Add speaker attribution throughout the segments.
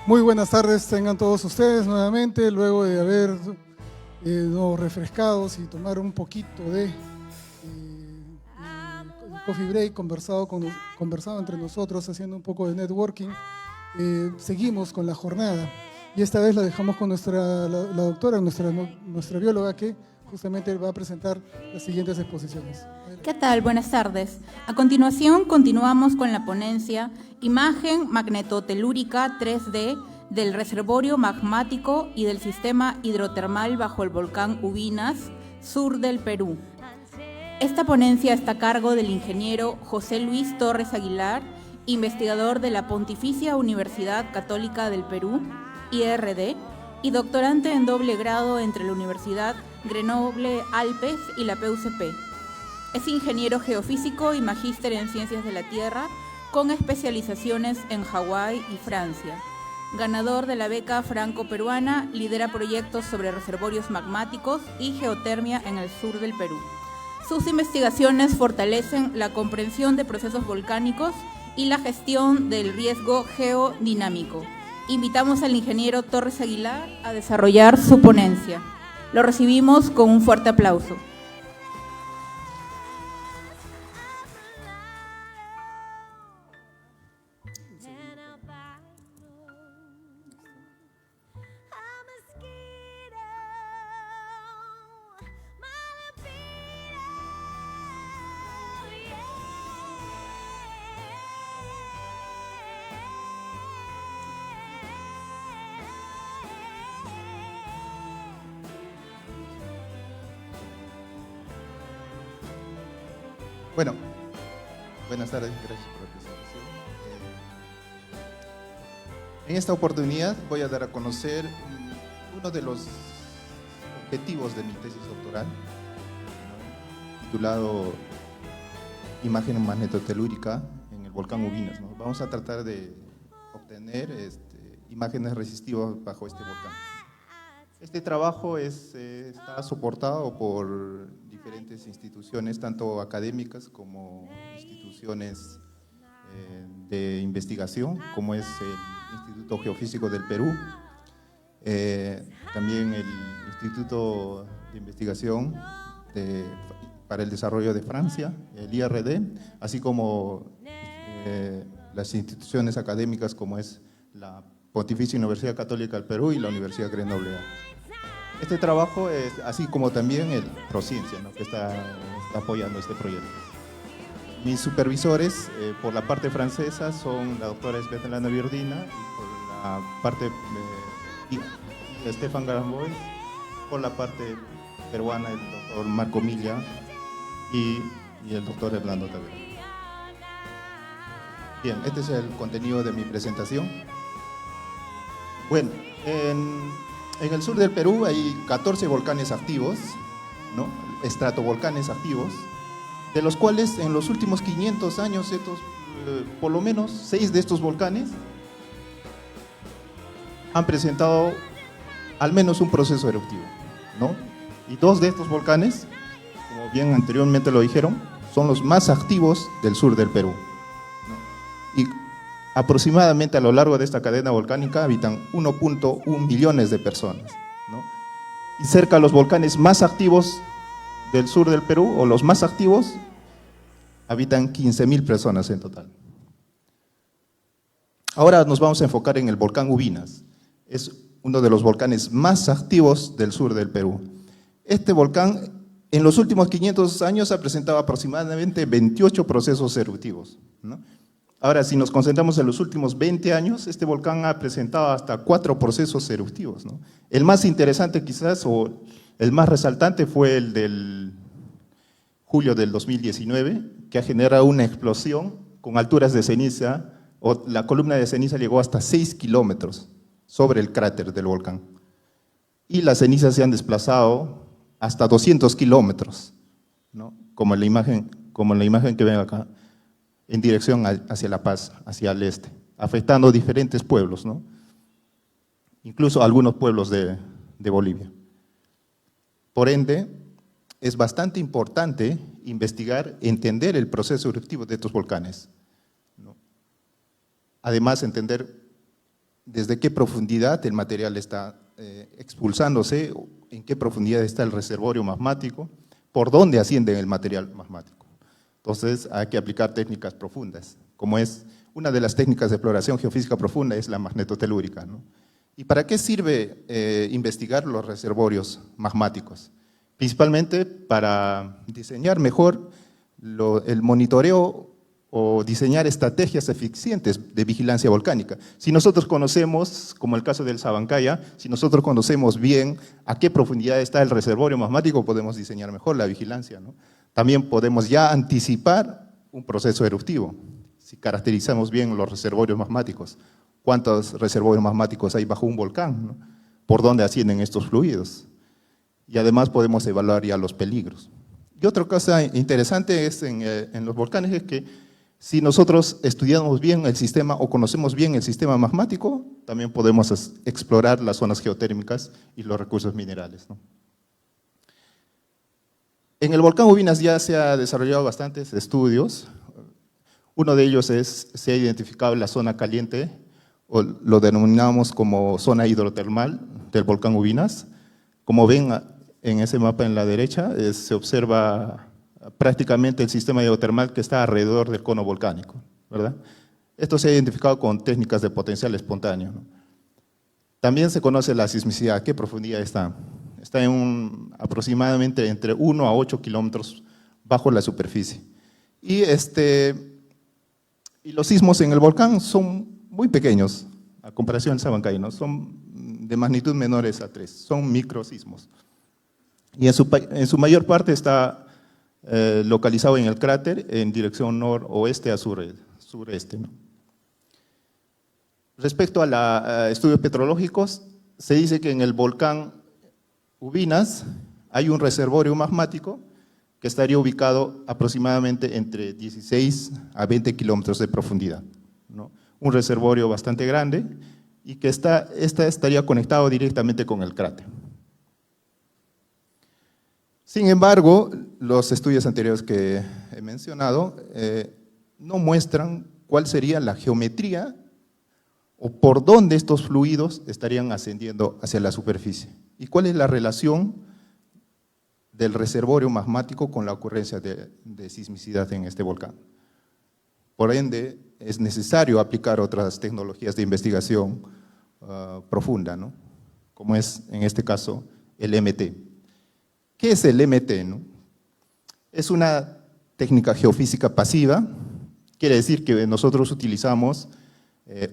Speaker 1: Muy buenas tardes, tengan todos ustedes nuevamente, luego de haber nos refrescados y tomar un poquito de coffee break, conversado entre nosotros, haciendo un poco de networking. Seguimos con la jornada y esta vez la dejamos con la doctora, nuestra bióloga, que justamente va a presentar las siguientes exposiciones.
Speaker 2: ¿Qué tal? Buenas tardes. A continuación continuamos con la ponencia Imagen magnetotelúrica 3D del reservorio magmático y del sistema hidrotermal bajo el volcán Ubinas, sur del Perú. Esta ponencia está a cargo del ingeniero José Luis Torres Aguilar, investigador de la Pontificia Universidad Católica del Perú, IRD, y doctorante en doble grado entre la Universidad Grenoble Alpes y la PUCP. Es ingeniero geofísico y magíster en Ciencias de la Tierra, con especializaciones en Hawái y Francia. Ganador de la beca franco-peruana, lidera proyectos sobre reservorios magmáticos y geotermia en el sur del Perú. Sus investigaciones fortalecen la comprensión de procesos volcánicos y la gestión del riesgo geodinámico. Invitamos al ingeniero Torres Aguilar a desarrollar su ponencia. Lo recibimos con un fuerte aplauso.
Speaker 3: Bueno, buenas tardes, gracias por la presentación. En esta oportunidad voy a dar a conocer uno de los objetivos de mi tesis doctoral, titulado Imagen magnetotelúrica en el volcán Ubinas. Vamos a tratar de obtener imágenes resistivas bajo este volcán. Este trabajo está soportado por diferentes instituciones, tanto académicas como instituciones de investigación, como es el Instituto Geofísico del Perú, también el Instituto de Investigación para el Desarrollo de Francia, el IRD, así como las instituciones académicas como es la Pontificia Universidad Católica del Perú y la Universidad Grenoble. Este trabajo es así como también el Prociencia, ¿no?, que está apoyando este proyecto. Mis supervisores por la parte francesa son la doctora Svetlana Biordina y por la parte Stefan Garamboy, por la parte peruana el doctor Marco Milla y el doctor Orlando Tavera. Bien, este es el contenido de mi presentación. Bueno, en el sur del Perú hay 14 volcanes activos, ¿no?, estratovolcanes activos, de los cuales en los últimos 500 años, por lo menos 6 de estos volcanes han presentado al menos un proceso eruptivo, ¿no? Y 2 de estos volcanes, como bien anteriormente lo dijeron, son los más activos del sur del Perú, ¿no? Y aproximadamente a lo largo de esta cadena volcánica habitan 1.1 millones de personas, ¿no? Y cerca de los volcanes más activos del sur del Perú, o los más activos, habitan 15.000 personas en total. Ahora nos vamos a enfocar en el volcán Ubinas. Es uno de los volcanes más activos del sur del Perú. Este volcán en los últimos 500 años ha presentado aproximadamente 28 procesos eruptivos, ¿no? Ahora, si nos concentramos en los últimos 20 años, este volcán ha presentado hasta 4 procesos eruptivos, ¿no? El más interesante quizás, o el más resaltante, fue el del julio del 2019, que ha generado una explosión con alturas de ceniza, o la columna de ceniza llegó hasta 6 kilómetros sobre el cráter del volcán. Y las cenizas se han desplazado hasta 200 kilómetros, ¿no?, como la imagen que ven acá, en dirección hacia La Paz, hacia el este, afectando diferentes pueblos, ¿no?, incluso algunos pueblos de Bolivia. Por ende, es bastante importante investigar, entender el proceso eruptivo de estos volcanes, ¿no? Además, entender desde qué profundidad el material está expulsándose, en qué profundidad está el reservorio magmático, por dónde asciende el material magmático. Entonces hay que aplicar técnicas profundas, como es una de las técnicas de exploración geofísica profunda es la magnetotelúrica, ¿no? ¿Y para qué sirve investigar los reservorios magmáticos? Principalmente para diseñar mejor el monitoreo o diseñar estrategias eficientes de vigilancia volcánica. Si nosotros conocemos, como el caso del Sabancaya, si nosotros conocemos bien a qué profundidad está el reservorio magmático, podemos diseñar mejor la vigilancia, ¿no? También podemos ya anticipar un proceso eruptivo, si caracterizamos bien los reservorios magmáticos. ¿Cuántos reservorios magmáticos hay bajo un volcán, ¿no? ¿Por dónde ascienden estos fluidos? Y además podemos evaluar ya los peligros. Y otra cosa interesante es en los volcanes es que si nosotros estudiamos bien el sistema o conocemos bien el sistema magmático, también podemos explorar las zonas geotérmicas y los recursos minerales, ¿no? En el volcán Ubinas ya se ha desarrollado bastantes estudios. Uno de ellos se ha identificado la zona caliente, o lo denominamos como zona hidrotermal del volcán Ubinas. Como ven en ese mapa en la derecha, se observa prácticamente el sistema hidrotermal que está alrededor del cono volcánico, ¿verdad? Esto se ha identificado con técnicas de potencial espontáneo, ¿no? También se conoce la sismicidad. ¿A qué profundidad está? Está en aproximadamente entre 1 a 8 kilómetros bajo la superficie. Y los sismos en el volcán son muy pequeños, a comparación del Sabancaya, ¿no? Son de magnitud menores a 3, son microsismos. Y en su mayor parte está localizado en el cráter en dirección noroeste a sureste, ¿no? Respecto a estudios petrológicos, se dice que en el volcán Ubinas hay un reservorio magmático que estaría ubicado aproximadamente entre 16 a 20 kilómetros de profundidad, ¿no? Un reservorio bastante grande y que estaría conectado directamente con el cráter. Sin embargo, los estudios anteriores que he mencionado no muestran cuál sería la geometría o por dónde estos fluidos estarían ascendiendo hacia la superficie y cuál es la relación del reservorio magmático con la ocurrencia de sismicidad en este volcán. Por ende, es necesario aplicar otras tecnologías de investigación profunda, ¿no? Como es en este caso el MT. ¿Qué es el MT, no? Es una técnica geofísica pasiva, quiere decir que nosotros utilizamos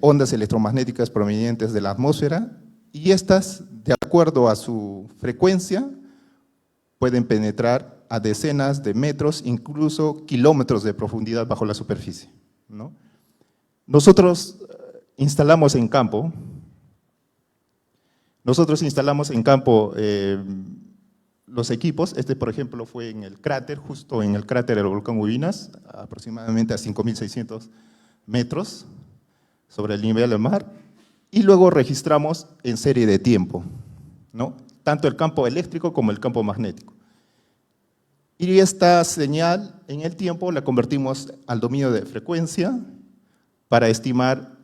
Speaker 3: ondas electromagnéticas provenientes de la atmósfera y estas, de acuerdo a su frecuencia, pueden penetrar a decenas de metros, incluso kilómetros de profundidad bajo la superficie, ¿no? Nosotros instalamos en campo los equipos. Por ejemplo, fue en el cráter, justo en el cráter del volcán Ubinas, aproximadamente a 5.600 metros sobre el nivel del mar, y luego registramos en serie de tiempo, ¿no? Tanto el campo eléctrico como el campo magnético. Y esta señal en el tiempo la convertimos al dominio de frecuencia para estimar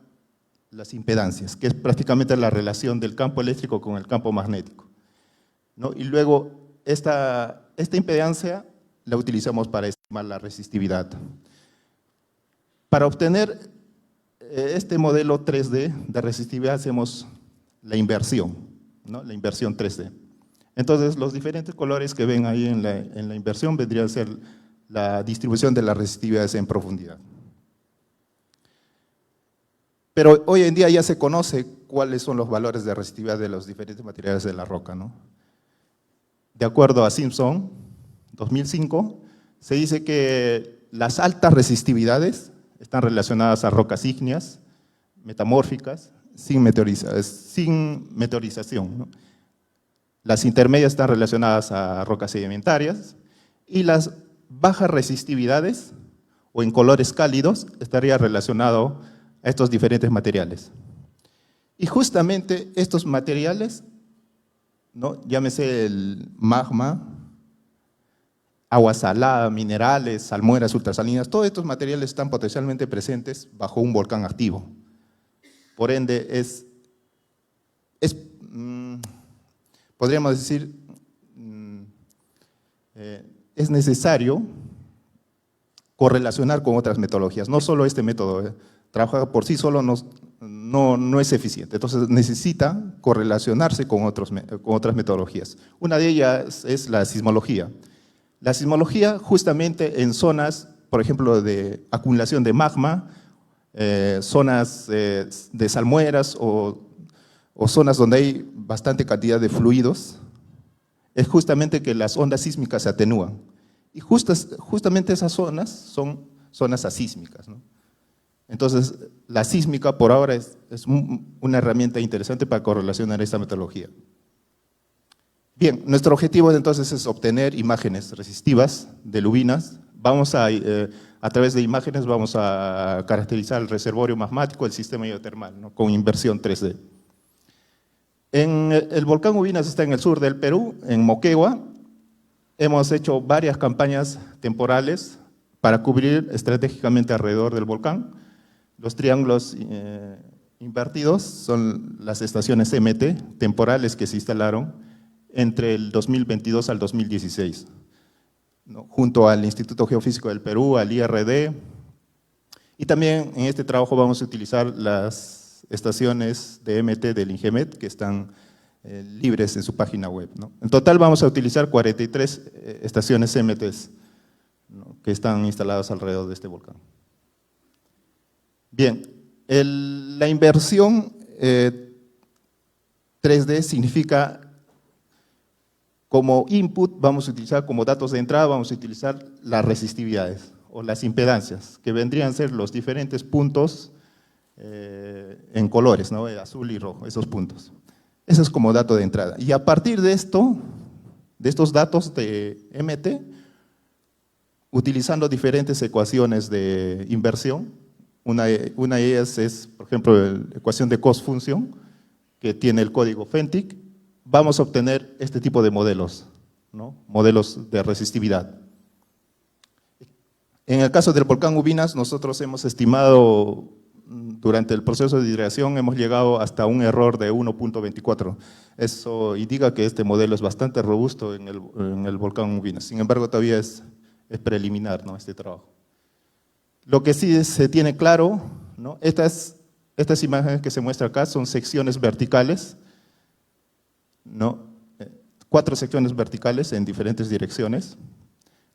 Speaker 3: las impedancias, que es prácticamente la relación del campo eléctrico con el campo magnético, ¿no? Y luego esta impedancia la utilizamos para estimar la resistividad. Para obtener este modelo 3D de resistividad hacemos la inversión, ¿no? La inversión 3D. Entonces, los diferentes colores que ven ahí en la inversión vendrían a ser la distribución de las resistividades en profundidad. Pero hoy en día ya se conoce cuáles son los valores de resistividad de los diferentes materiales de la roca, ¿no? De acuerdo a Simpson, 2005, se dice que las altas resistividades están relacionadas a rocas ígneas, metamórficas, sin meteorización, ¿no? Las intermedias están relacionadas a rocas sedimentarias y las bajas resistividades o en colores cálidos estaría relacionado a estos diferentes materiales. Y justamente estos materiales, ¿no? Llámese el magma, agua salada, minerales, salmueras ultrasalinas, todos estos materiales están potencialmente presentes bajo un volcán activo. Por ende, es es, podríamos decir, es necesario correlacionar con otras metodologías. No solo este método, trabajar por sí solo no es eficiente. Entonces necesita correlacionarse con otras metodologías. Una de ellas es la sismología. La sismología justamente en zonas, por ejemplo, de acumulación de magma, zonas de salmueras o zonas donde hay bastante cantidad de fluidos, es justamente que las ondas sísmicas se atenúan. Y justamente esas zonas son zonas asísmicas, ¿no? Entonces, la sísmica por ahora es una herramienta interesante para correlacionar esta metodología. Bien, nuestro objetivo entonces es obtener imágenes resistivas de lubinas. Vamos a través de imágenes vamos a caracterizar el reservorio magmático, el sistema hidrotermal, ¿no? Con inversión 3D. El volcán Ubinas está en el sur del Perú, en Moquegua. Hemos hecho varias campañas temporales para cubrir estratégicamente alrededor del volcán. Los triángulos invertidos son las estaciones MT temporales que se instalaron entre el 2022 al 2016, ¿no? Junto al Instituto Geofísico del Perú, al IRD, y también en este trabajo vamos a utilizar las estaciones de MT del INGEMET que están libres en su página web, ¿no? En total vamos a utilizar 43 estaciones MTs, ¿no? Que están instaladas alrededor de este volcán. Bien, la inversión 3D significa como input, vamos a utilizar como datos de entrada, vamos a utilizar las resistividades o las impedancias, que vendrían a ser los diferentes puntos en colores, ¿no? Azul y rojo, esos puntos. Eso es como dato de entrada. Y a partir de esto, de estos datos de MT, utilizando diferentes ecuaciones de inversión, una de ellas es, por ejemplo, la ecuación de cost function, que tiene el código FENTIC, vamos a obtener este tipo de modelos, ¿no? Modelos de resistividad. En el caso del volcán Ubinas, nosotros hemos estimado, durante el proceso de hidratación, hemos llegado hasta un error de 1.24. Eso indica que este modelo es bastante robusto en el volcán Ubinas. Sin embargo, todavía es preliminar, ¿no? Este trabajo. Lo que sí se tiene claro, ¿no? Estas imágenes que se muestran acá son secciones verticales, ¿no? 4 secciones verticales en diferentes direcciones,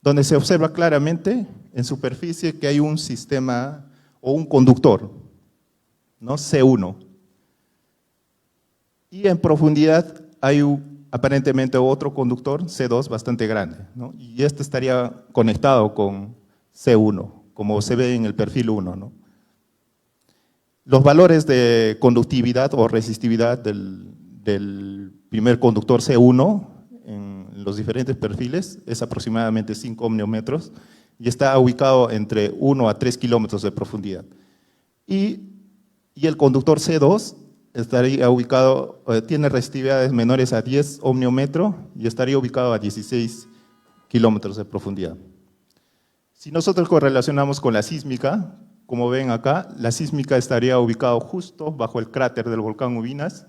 Speaker 3: donde se observa claramente en superficie que hay un sistema o un conductor, ¿no? C1. Y en profundidad hay aparentemente otro conductor, C2, bastante grande, ¿no? Y este estaría conectado con C1, como se ve en el perfil 1, ¿no? Los valores de conductividad o resistividad del primer conductor C1 en los diferentes perfiles es aproximadamente 5 ohmiometros y está ubicado entre 1 a 3 kilómetros de profundidad. Y el conductor C2 estaría ubicado, tiene resistividades menores a 10 ohmiometros y estaría ubicado a 16 kilómetros de profundidad. Si nosotros correlacionamos con la sísmica, como ven acá, la sísmica estaría ubicado justo bajo el cráter del volcán Ubinas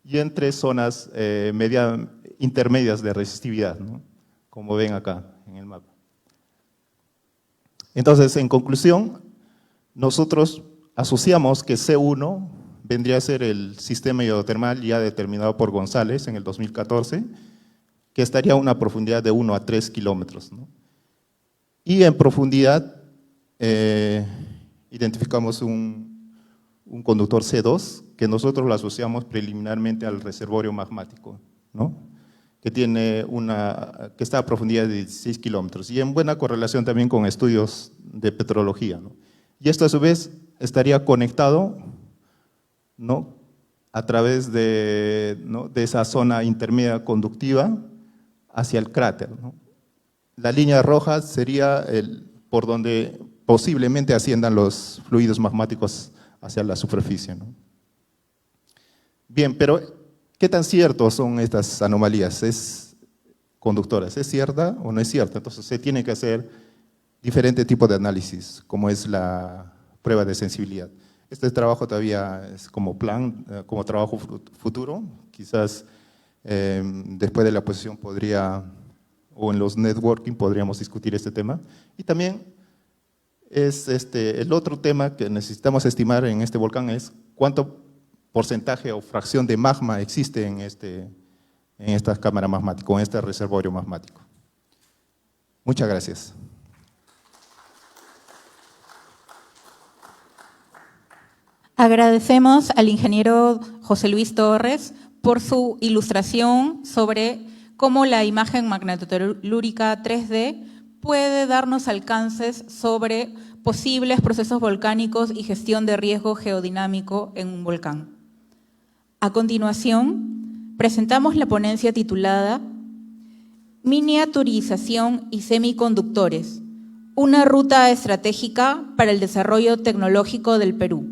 Speaker 3: y entre zonas intermedias de resistividad, ¿no? Como ven acá en el mapa. Entonces, en conclusión, nosotros asociamos que C1 vendría a ser el sistema hidrotermal ya determinado por González en el 2014, que estaría a una profundidad de 1 a 3 kilómetros, ¿no? Y en profundidad identificamos un conductor C2 que nosotros lo asociamos preliminarmente al reservorio magmático, ¿no? Que está a profundidad de 16 kilómetros y en buena correlación también con estudios de petrología, ¿no? Y esto a su vez estaría conectado, ¿no? A través de esa zona intermedia conductiva hacia el cráter, ¿no? La línea roja sería por donde posiblemente asciendan los fluidos magmáticos hacia la superficie, ¿no? Bien, pero ¿qué tan ciertos son estas anomalías conductoras? ¿Es cierta o no es cierta? Entonces se tiene que hacer diferente tipo de análisis, como es la prueba de sensibilidad. Este trabajo todavía es como plan, como trabajo futuro. Quizás después de la posición o en los networking podríamos discutir este tema. Y también es el otro tema que necesitamos estimar en este volcán es cuánto porcentaje o fracción de magma existe en esta cámara magmática, en este reservorio magmático. Muchas gracias.
Speaker 2: Agradecemos al ingeniero José Luis Torres por su ilustración sobre cómo la imagen magnetotelúrica 3D puede darnos alcances sobre posibles procesos volcánicos y gestión de riesgo geodinámico en un volcán. A continuación, presentamos la ponencia titulada Miniaturización y semiconductores, una ruta estratégica para el desarrollo tecnológico del Perú,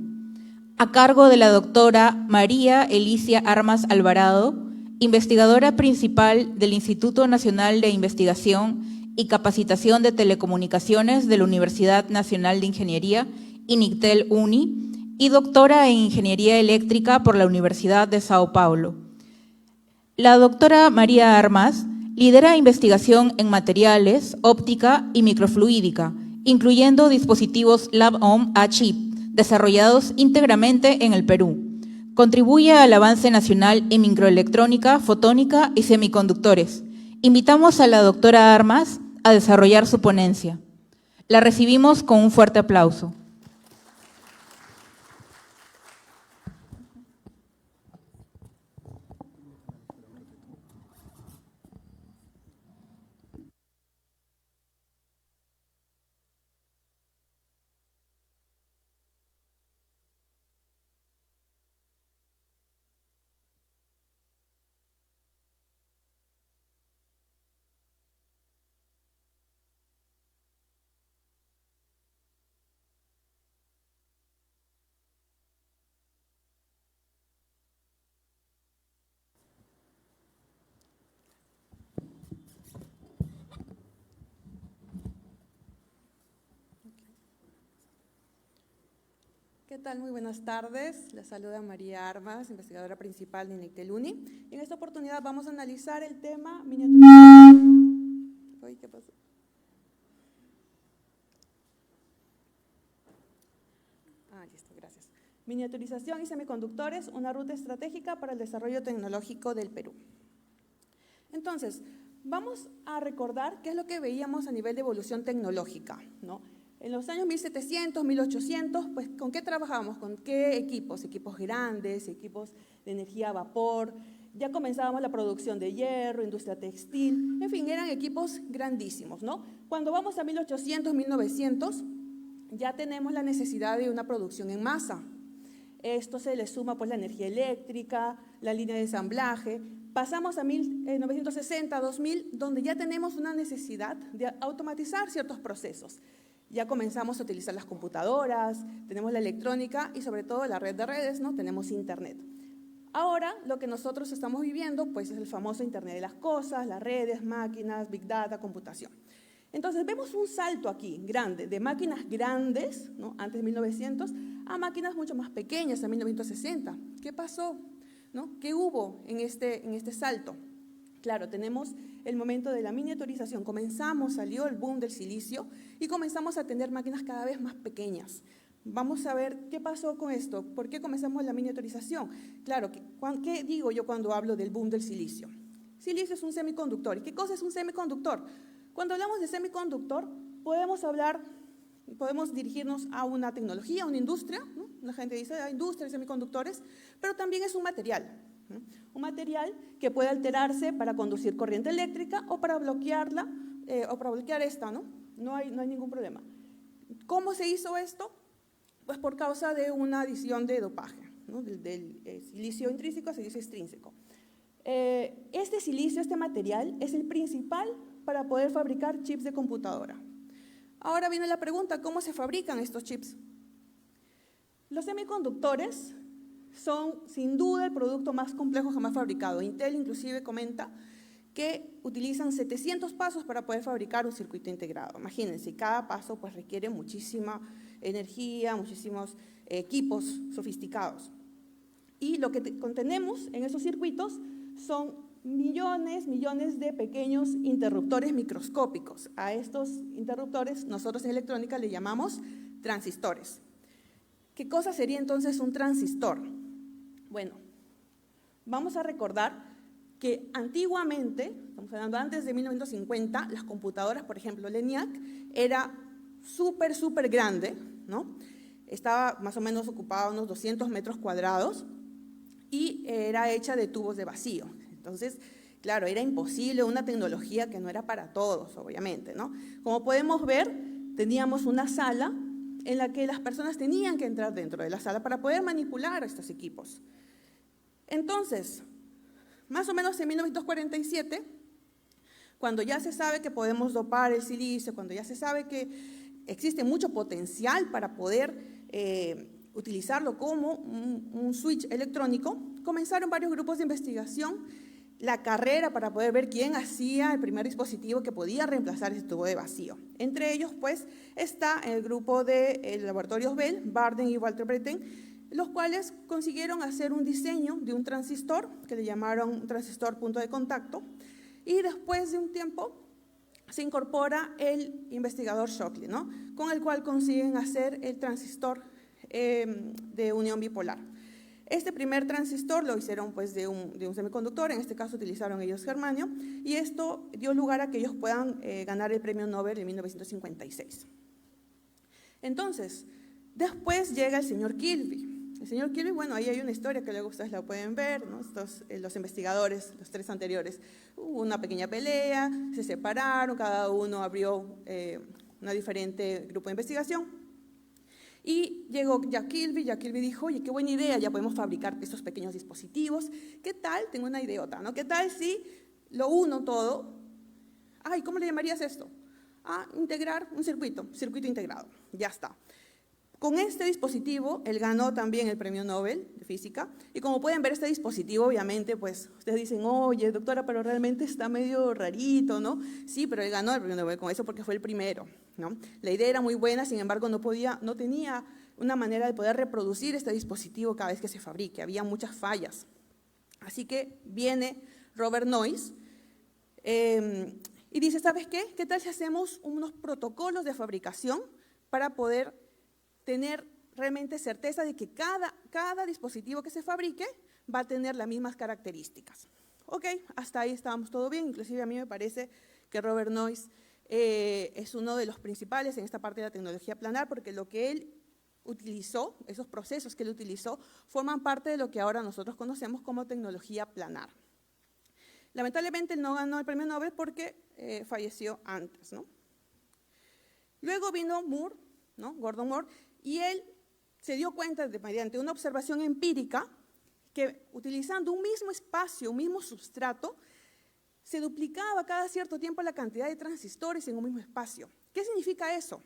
Speaker 2: a cargo de la doctora María Elicia Armas Alvarado, investigadora principal del Instituto Nacional de Investigación y Capacitación de Telecomunicaciones de la Universidad Nacional de Ingeniería, INICTEL UNI, y doctora en Ingeniería Eléctrica por la Universidad de Sao Paulo. La doctora María Armas lidera investigación en materiales, óptica y microfluídica, incluyendo dispositivos Lab-On a chip, desarrollados íntegramente en el Perú. Contribuye al avance nacional en microelectrónica, fotónica y semiconductores. Invitamos a la doctora Armas a desarrollar su ponencia. La recibimos con un fuerte aplauso.
Speaker 4: ¿Qué tal? Muy buenas tardes. Les saluda María Armas, investigadora principal de INICTEL UNI. En esta oportunidad vamos a analizar el tema miniaturización. ¿Qué pasó? Listo, gracias. Miniaturización y semiconductores, una ruta estratégica para el desarrollo tecnológico del Perú. Entonces, vamos a recordar qué es lo que veíamos a nivel de evolución tecnológica, ¿no? En los años 1700, 1800, pues ¿con qué trabajábamos? ¿Con qué equipos? Equipos grandes, equipos de energía a vapor. Ya comenzábamos la producción de hierro, industria textil, en fin, eran equipos grandísimos, ¿no? Cuando vamos a 1800, 1900, ya tenemos la necesidad de una producción en masa. Esto se le suma pues la energía eléctrica, la línea de ensamblaje. Pasamos a 1960, 2000, donde ya tenemos una necesidad de automatizar ciertos procesos. Ya comenzamos a utilizar las computadoras, tenemos la electrónica y sobre todo la red de redes, ¿no? Tenemos internet. Ahora lo que nosotros estamos viviendo pues es el famoso internet de las cosas, las redes, máquinas, big data, computación. Entonces vemos un salto aquí grande, de máquinas grandes, ¿no? Antes de 1900, a máquinas mucho más pequeñas, en 1960. ¿Qué pasó? ¿No? ¿Qué hubo en este salto? Claro, tenemos el momento de la miniaturización, salió el boom del silicio y comenzamos a tener máquinas cada vez más pequeñas. Vamos a ver qué pasó con esto, por qué comenzamos la miniaturización. Claro, ¿qué digo yo cuando hablo del boom del silicio? Silicio es un semiconductor. ¿Y qué cosa es un semiconductor? Cuando hablamos de semiconductor, podemos dirigirnos a una tecnología, a una industria, ¿no? La gente dice industria de semiconductores, pero también es un material. Un material que puede alterarse para conducir corriente eléctrica o para bloquearla, o para bloquear esta, ¿no? No hay ningún problema. ¿Cómo se hizo esto? Pues por causa de una adición de dopaje, ¿no? Del silicio intrínseco a silicio extrínseco. Este silicio, este material, es el principal para poder fabricar chips de computadora. Ahora viene la pregunta, ¿cómo se fabrican estos chips? Los semiconductores son sin duda el producto más complejo jamás fabricado. Intel inclusive comenta que utilizan 700 pasos para poder fabricar un circuito integrado. Imagínense, cada paso pues requiere muchísima energía, muchísimos equipos sofisticados. Y lo que contenemos en esos circuitos son millones de pequeños interruptores microscópicos. A estos interruptores nosotros en electrónica le llamamos transistores. ¿Qué cosa sería entonces un transistor? Bueno, vamos a recordar que antiguamente, estamos hablando antes de 1950, las computadoras, por ejemplo, el ENIAC, era súper grande, ¿no? Estaba más o menos ocupada unos 200 metros cuadrados y era hecha de tubos de vacío. Entonces, claro, era imposible, una tecnología que no era para todos, obviamente, ¿no? Como podemos ver, teníamos una sala en la que las personas tenían que entrar dentro de la sala para poder manipular estos equipos. Entonces, más o menos en 1947, cuando ya se sabe que podemos dopar el silicio, cuando ya se sabe que existe mucho potencial para poder utilizarlo como un switch electrónico, comenzaron varios grupos de investigación, la carrera para poder ver quién hacía el primer dispositivo que podía reemplazar ese tubo de vacío. Entre ellos, pues, está el grupo de laboratorios Bell, Barden y Walter Brettain, los cuales consiguieron hacer un diseño de un transistor, que le llamaron un transistor punto de contacto, y después de un tiempo se incorpora el investigador Shockley, ¿no? Con el cual consiguen hacer el transistor de unión bipolar. Este primer transistor lo hicieron pues, de un semiconductor, en este caso utilizaron ellos germanio, y esto dio lugar a que ellos puedan ganar el premio Nobel en 1956. Entonces, después llega el señor Kilby. El señor Kilby, bueno, ahí hay una historia que luego ustedes la pueden ver, ¿no? Los investigadores, los tres anteriores, hubo una pequeña pelea, se separaron, cada uno abrió una diferente grupo de investigación. Y llegó Jack Kilby dijo, oye, qué buena idea, ya podemos fabricar estos pequeños dispositivos. ¿Qué tal? Tengo una idiota, ¿no? ¿Qué tal si lo uno todo? Ay, ¿cómo le llamarías esto? Integrar un circuito integrado, ya está. Con este dispositivo, él ganó también el premio Nobel de Física, y como pueden ver, este dispositivo, obviamente, pues, ustedes dicen, oye, doctora, pero realmente está medio rarito, ¿no? Sí, pero él ganó el premio Nobel con eso porque fue el primero, ¿no? La idea era muy buena, sin embargo, no tenía una manera de poder reproducir este dispositivo cada vez que se fabrique, había muchas fallas. Así que viene Robert Noyce y dice, ¿sabes qué? ¿Qué tal si hacemos unos protocolos de fabricación para poder tener realmente certeza de que cada dispositivo que se fabrique va a tener las mismas características? Ok, hasta ahí estábamos todo bien, inclusive a mí me parece que Robert Noyce es uno de los principales en esta parte de la tecnología planar, porque lo que él utilizó, esos procesos que él utilizó, forman parte de lo que ahora nosotros conocemos como tecnología planar. Lamentablemente él no ganó el premio Nobel porque falleció antes, ¿no? Luego vino Moore, ¿no? Gordon Moore, y él se dio cuenta mediante una observación empírica que utilizando un mismo espacio, un mismo substrato, se duplicaba cada cierto tiempo la cantidad de transistores en un mismo espacio. ¿Qué significa eso?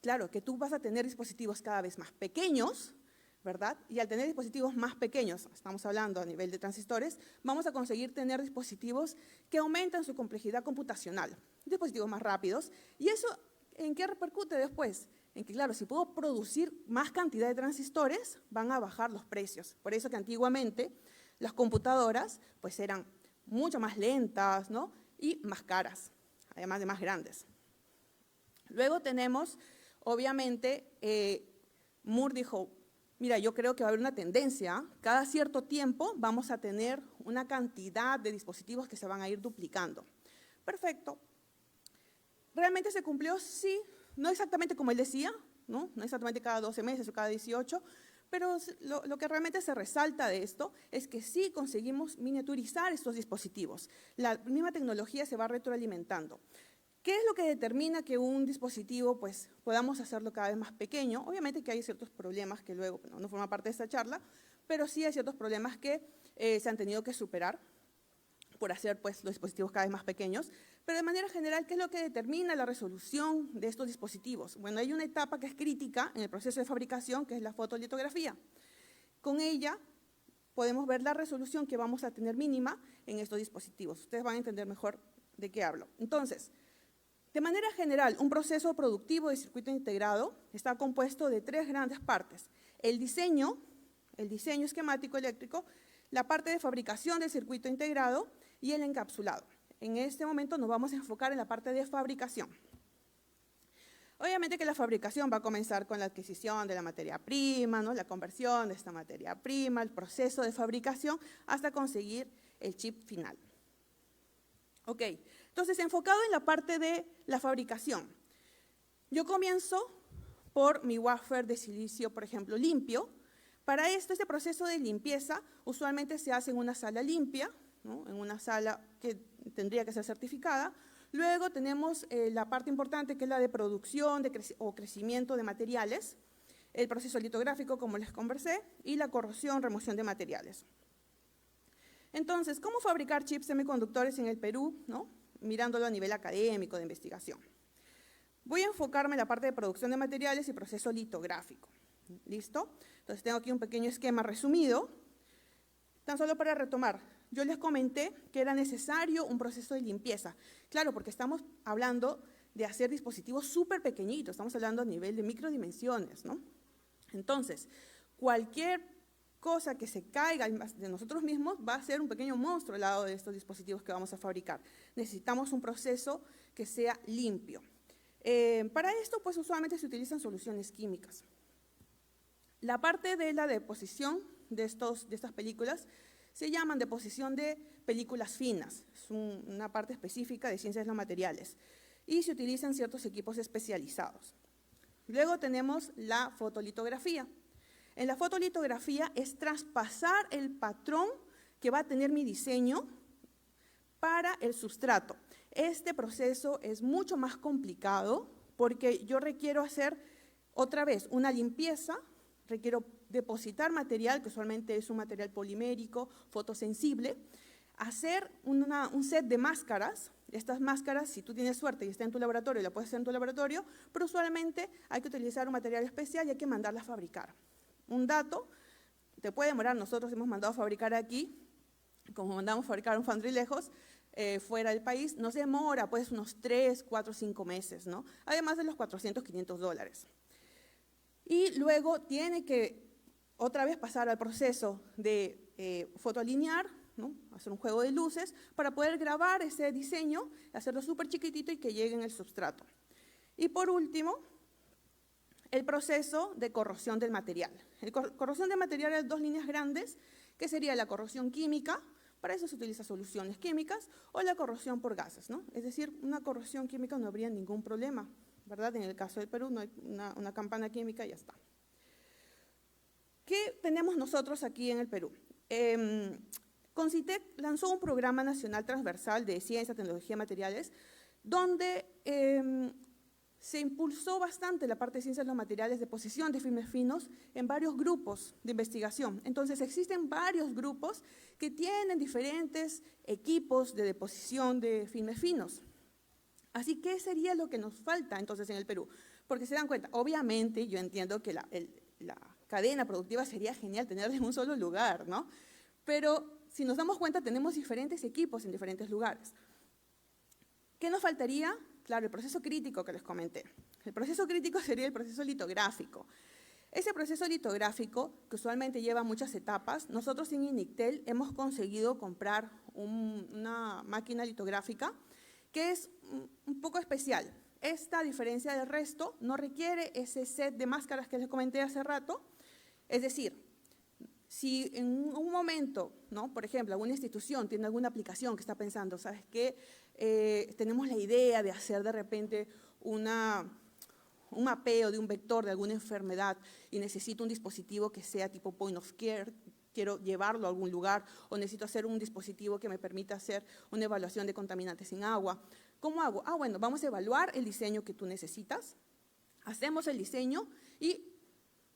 Speaker 4: Claro, que tú vas a tener dispositivos cada vez más pequeños, ¿verdad? Y al tener dispositivos más pequeños, estamos hablando a nivel de transistores, vamos a conseguir tener dispositivos que aumentan su complejidad computacional, dispositivos más rápidos. ¿Y eso en qué repercute después? En que, claro, si puedo producir más cantidad de transistores, van a bajar los precios. Por eso que antiguamente las computadoras pues eran mucho más lentas, ¿no? Y más caras, además de más grandes. Luego tenemos, obviamente, Moore dijo, mira, yo creo que va a haber una tendencia, cada cierto tiempo vamos a tener una cantidad de dispositivos que se van a ir duplicando. Perfecto. ¿Realmente se cumplió? Sí, no exactamente como él decía, no exactamente cada 12 meses o cada 18, pero lo que realmente se resalta de esto es que sí conseguimos miniaturizar estos dispositivos. La misma tecnología se va retroalimentando. ¿Qué es lo que determina que un dispositivo pues, podamos hacerlo cada vez más pequeño? Obviamente que hay ciertos problemas que luego no forman parte de esta charla, pero sí hay ciertos problemas que se han tenido que superar por hacer pues, los dispositivos cada vez más pequeños. Pero de manera general, ¿qué es lo que determina la resolución de estos dispositivos? Bueno, hay una etapa que es crítica en el proceso de fabricación, que es la fotolitografía. Con ella podemos ver la resolución que vamos a tener mínima en estos dispositivos. Ustedes van a entender mejor de qué hablo. Entonces, de manera general, un proceso productivo de circuito integrado está compuesto de tres grandes partes. el diseño esquemático eléctrico, la parte de fabricación del circuito integrado y el encapsulado. En este momento nos vamos a enfocar en la parte de fabricación. Obviamente que la fabricación va a comenzar con la adquisición de la materia prima, ¿no? La conversión de esta materia prima, el proceso de fabricación, hasta conseguir el chip final. Ok, entonces enfocado en la parte de la fabricación, yo comienzo por mi wafer de silicio, por ejemplo, limpio. Para esto, este proceso de limpieza usualmente se hace en una sala limpia, ¿no? En una sala que tendría que ser certificada. Luego tenemos la parte importante, que es la de producción o crecimiento de materiales, el proceso litográfico, como les conversé, y la corrosión, remoción de materiales. Entonces, ¿cómo fabricar chips semiconductores en el Perú, ¿no? Mirándolo a nivel académico de investigación? Voy a enfocarme en la parte de producción de materiales y proceso litográfico. ¿Listo? Entonces, tengo aquí un pequeño esquema resumido. Tan solo para retomar, yo les comenté que era necesario un proceso de limpieza. Claro, porque estamos hablando de hacer dispositivos súper pequeñitos, estamos hablando a nivel de microdimensiones, ¿no? Entonces, cualquier cosa que se caiga de nosotros mismos va a ser un pequeño monstruo al lado de estos dispositivos que vamos a fabricar. Necesitamos un proceso que sea limpio. Para esto, pues usualmente se utilizan soluciones químicas. La parte de la deposición de estas películas se llaman deposición de películas finas. Es una parte específica de ciencias de los materiales y se utilizan ciertos equipos especializados. Luego tenemos la fotolitografía. En la fotolitografía es traspasar el patrón que va a tener mi diseño para el sustrato. Este proceso es mucho más complicado porque yo requiero hacer otra vez una limpieza, requiero depositar material, que usualmente es un material polimérico, fotosensible, hacer un set de máscaras. Estas máscaras, si tú tienes suerte y está en tu laboratorio, la puedes hacer en tu laboratorio, pero usualmente hay que utilizar un material especial y hay que mandarla a fabricar. Un dato, te puede demorar, nosotros hemos mandado a fabricar aquí, como mandamos a fabricar un foundry lejos, fuera del país, nos demora pues unos 3, 4, 5 meses, ¿no? Además de los $400, $500. Y luego tiene que otra vez pasar al proceso de fotolinear, ¿no? Hacer un juego de luces para poder grabar ese diseño, hacerlo súper chiquitito y que llegue en el substrato. Y por último, el proceso de corrosión del material. Corrosión del material es 2 líneas grandes, que sería la corrosión química, para eso se utilizan soluciones químicas, o la corrosión por gases, ¿no? Es decir, una corrosión química no habría ningún problema, ¿verdad? En el caso del Perú no hay una campana química y ya está. ¿Qué tenemos nosotros aquí en el Perú? Concitec lanzó un programa nacional transversal de ciencia, tecnología y materiales, donde se impulsó bastante la parte de ciencias de los materiales, deposición de filmes finos en varios grupos de investigación. Entonces, existen varios grupos que tienen diferentes equipos de deposición de filmes finos. Así que, ¿qué sería lo que nos falta entonces en el Perú? Porque se dan cuenta, obviamente yo entiendo que la cadena productiva sería genial tenerla en un solo lugar, ¿no? Pero si nos damos cuenta, tenemos diferentes equipos en diferentes lugares. ¿Qué nos faltaría? Claro, el proceso crítico que les comenté. El proceso crítico sería el proceso litográfico. Ese proceso litográfico, que usualmente lleva muchas etapas, nosotros en INICTEL hemos conseguido comprar una máquina litográfica que es un poco especial. Esta, a diferencia del resto, no requiere ese set de máscaras que les comenté hace rato. Es decir, si en un momento, ¿no? Por ejemplo, alguna institución tiene alguna aplicación que está pensando, ¿sabes qué? Tenemos la idea de hacer de repente un mapeo de un vector de alguna enfermedad y necesito un dispositivo que sea tipo point of care, quiero llevarlo a algún lugar, o necesito hacer un dispositivo que me permita hacer una evaluación de contaminantes en agua. ¿Cómo hago? Bueno, vamos a evaluar el diseño que tú necesitas, hacemos el diseño y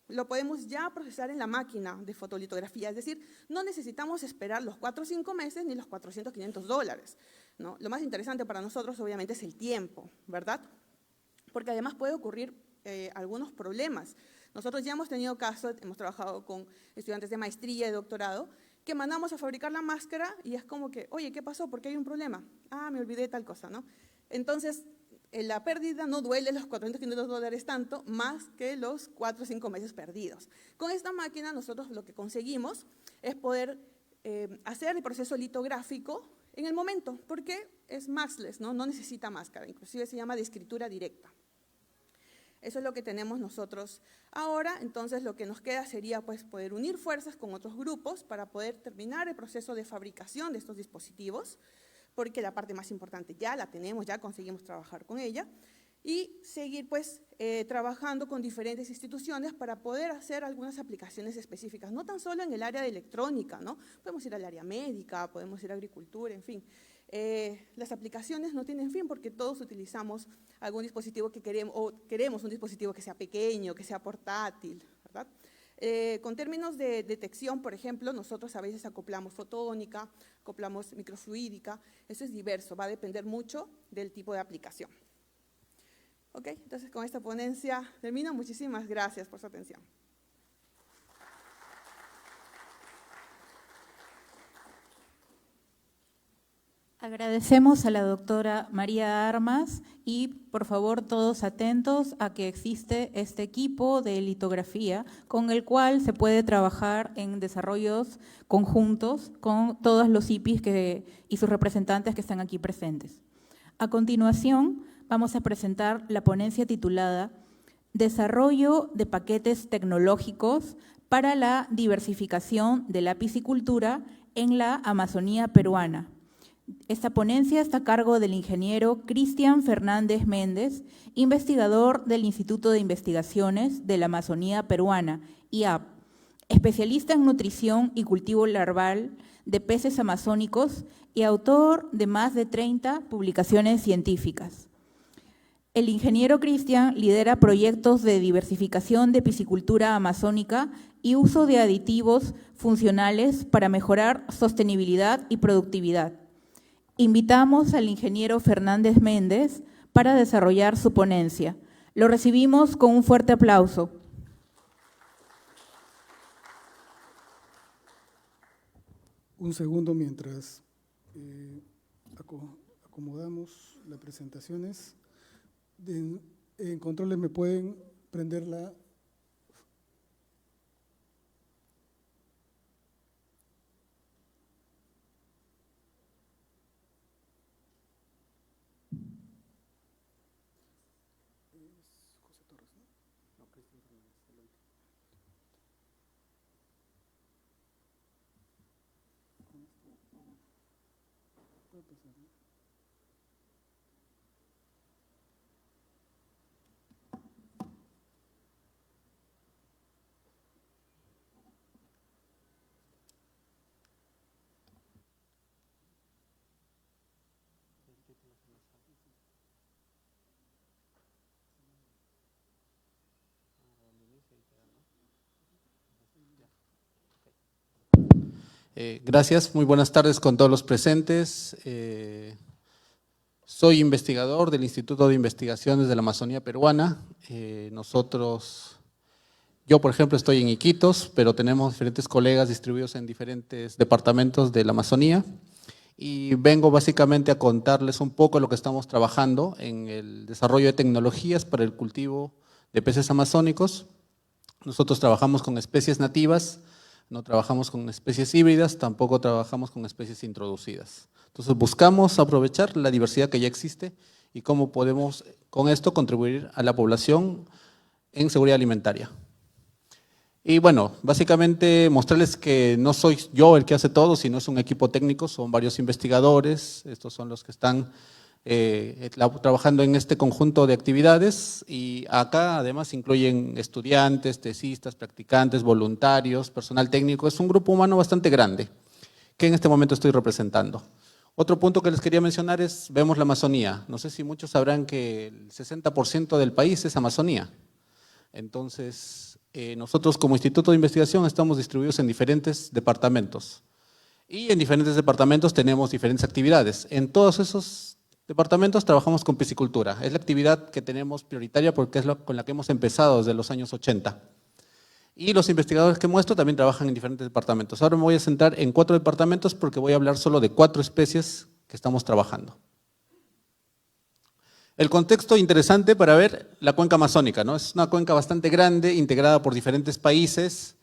Speaker 4: lo podemos ya procesar en la máquina de fotolitografía, es decir, no necesitamos esperar los 4 o 5 meses ni los $400, $500, ¿no? Lo más interesante para nosotros obviamente es el tiempo, ¿verdad? Porque además puede ocurrir algunos problemas. Nosotros ya hemos tenido casos, hemos trabajado con estudiantes de maestría y doctorado, que mandamos a fabricar la máscara y es como que, oye, ¿qué pasó? ¿Por qué hay un problema? Ah, me olvidé tal cosa, ¿no? Entonces, la pérdida no duele los $400-500 tanto, más que los 4 o 5 meses perdidos. Con esta máquina nosotros lo que conseguimos es poder hacer el proceso litográfico en el momento, porque es maskless, ¿no? No necesita máscara, inclusive se llama de escritura directa. Eso es lo que tenemos nosotros ahora. Entonces lo que nos queda sería pues, poder unir fuerzas con otros grupos para poder terminar el proceso de fabricación de estos dispositivos, porque la parte más importante ya la tenemos, ya conseguimos trabajar con ella, y seguir pues trabajando con diferentes instituciones para poder hacer algunas aplicaciones específicas, no tan solo en el área de electrónica, ¿no? Podemos ir al área médica, podemos ir a agricultura, en fin. Las aplicaciones no tienen fin porque todos utilizamos algún dispositivo que queremos, o queremos un dispositivo que sea pequeño, que sea portátil, ¿verdad? Con términos de detección, por ejemplo, nosotros a veces acoplamos fotónica, acoplamos microfluídica, eso es diverso, va a depender mucho del tipo de aplicación. Ok, entonces con esta ponencia termino. Muchísimas gracias por su atención.
Speaker 2: Agradecemos a la doctora María Armas y por favor todos atentos a que existe este equipo de litografía con el cual se puede trabajar en desarrollos conjuntos con todos los IPIs y sus representantes que están aquí presentes. A continuación vamos a presentar la ponencia titulada Desarrollo de paquetes tecnológicos para la diversificación de la piscicultura en la Amazonía peruana. Esta ponencia está a cargo del ingeniero Cristian Fernández Méndez, investigador del Instituto de Investigaciones de la Amazonía Peruana, IAP, especialista en nutrición y cultivo larval de peces amazónicos y autor de más de 30 publicaciones científicas. El ingeniero Cristian lidera proyectos de diversificación de piscicultura amazónica y uso de aditivos funcionales para mejorar sostenibilidad y productividad. Invitamos al ingeniero Fernández Méndez para desarrollar su ponencia. Lo recibimos con un fuerte aplauso.
Speaker 1: Un segundo mientras acomodamos las presentaciones. En controles me pueden prender la…
Speaker 5: Gracias, muy buenas tardes con todos los presentes. Soy investigador del Instituto de Investigaciones de la Amazonía Peruana. Yo por ejemplo estoy en Iquitos, pero tenemos diferentes colegas distribuidos en diferentes departamentos de la Amazonía y vengo básicamente a contarles un poco lo que estamos trabajando en el desarrollo de tecnologías para el cultivo de peces amazónicos. Nosotros trabajamos con especies nativas, no trabajamos con especies híbridas, tampoco trabajamos con especies introducidas. Entonces buscamos aprovechar la diversidad que ya existe y cómo podemos con esto contribuir a la población en seguridad alimentaria. Y bueno, básicamente mostrarles que no soy yo el que hace todo, sino es un equipo técnico, son varios investigadores, estos son los que están trabajando en este conjunto de actividades y acá además incluyen estudiantes, tesistas, practicantes, voluntarios, personal técnico, es un grupo humano bastante grande que en este momento estoy representando. Otro punto que les quería mencionar es, vemos la Amazonía, no sé si muchos sabrán que el 60% del país es Amazonía, entonces nosotros como Instituto de Investigación estamos distribuidos en diferentes departamentos y en diferentes departamentos tenemos diferentes actividades, en todos esos departamentos trabajamos con piscicultura, es la actividad que tenemos prioritaria porque es con la que hemos empezado desde los años 80. Y los investigadores que muestro también trabajan en diferentes departamentos. Ahora me voy a centrar en 4 departamentos porque voy a hablar solo de 4 especies que estamos trabajando. El contexto interesante para ver la cuenca amazónica, ¿no? Es una cuenca bastante grande, integrada por diferentes países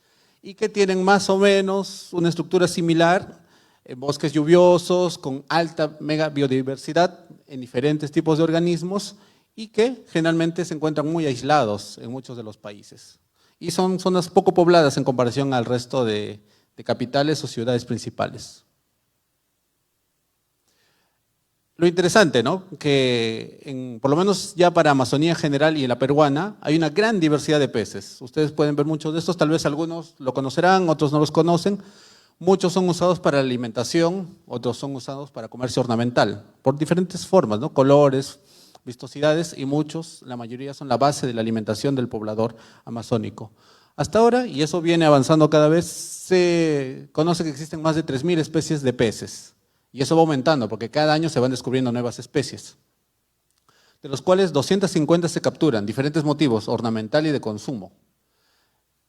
Speaker 5: y que tienen más o menos una estructura similar, bosques lluviosos, con alta mega biodiversidad en diferentes tipos de organismos y que generalmente se encuentran muy aislados en muchos de los países. Y son zonas poco pobladas en comparación al resto de capitales o ciudades principales. Lo interesante, ¿no? Que por lo menos ya para Amazonía en general y en la peruana hay una gran diversidad de peces. Ustedes pueden ver muchos de estos, tal vez algunos lo conocerán, otros no los conocen. Muchos son usados para la alimentación, otros son usados para comercio ornamental, por diferentes formas, ¿no? Colores, vistosidades y muchos, la mayoría son la base de la alimentación del poblador amazónico. Hasta ahora, y eso viene avanzando cada vez, se conoce que existen más de 3.000 especies de peces. Y eso va aumentando porque cada año se van descubriendo nuevas especies, de los cuales 250 se capturan, diferentes motivos, ornamental y de consumo.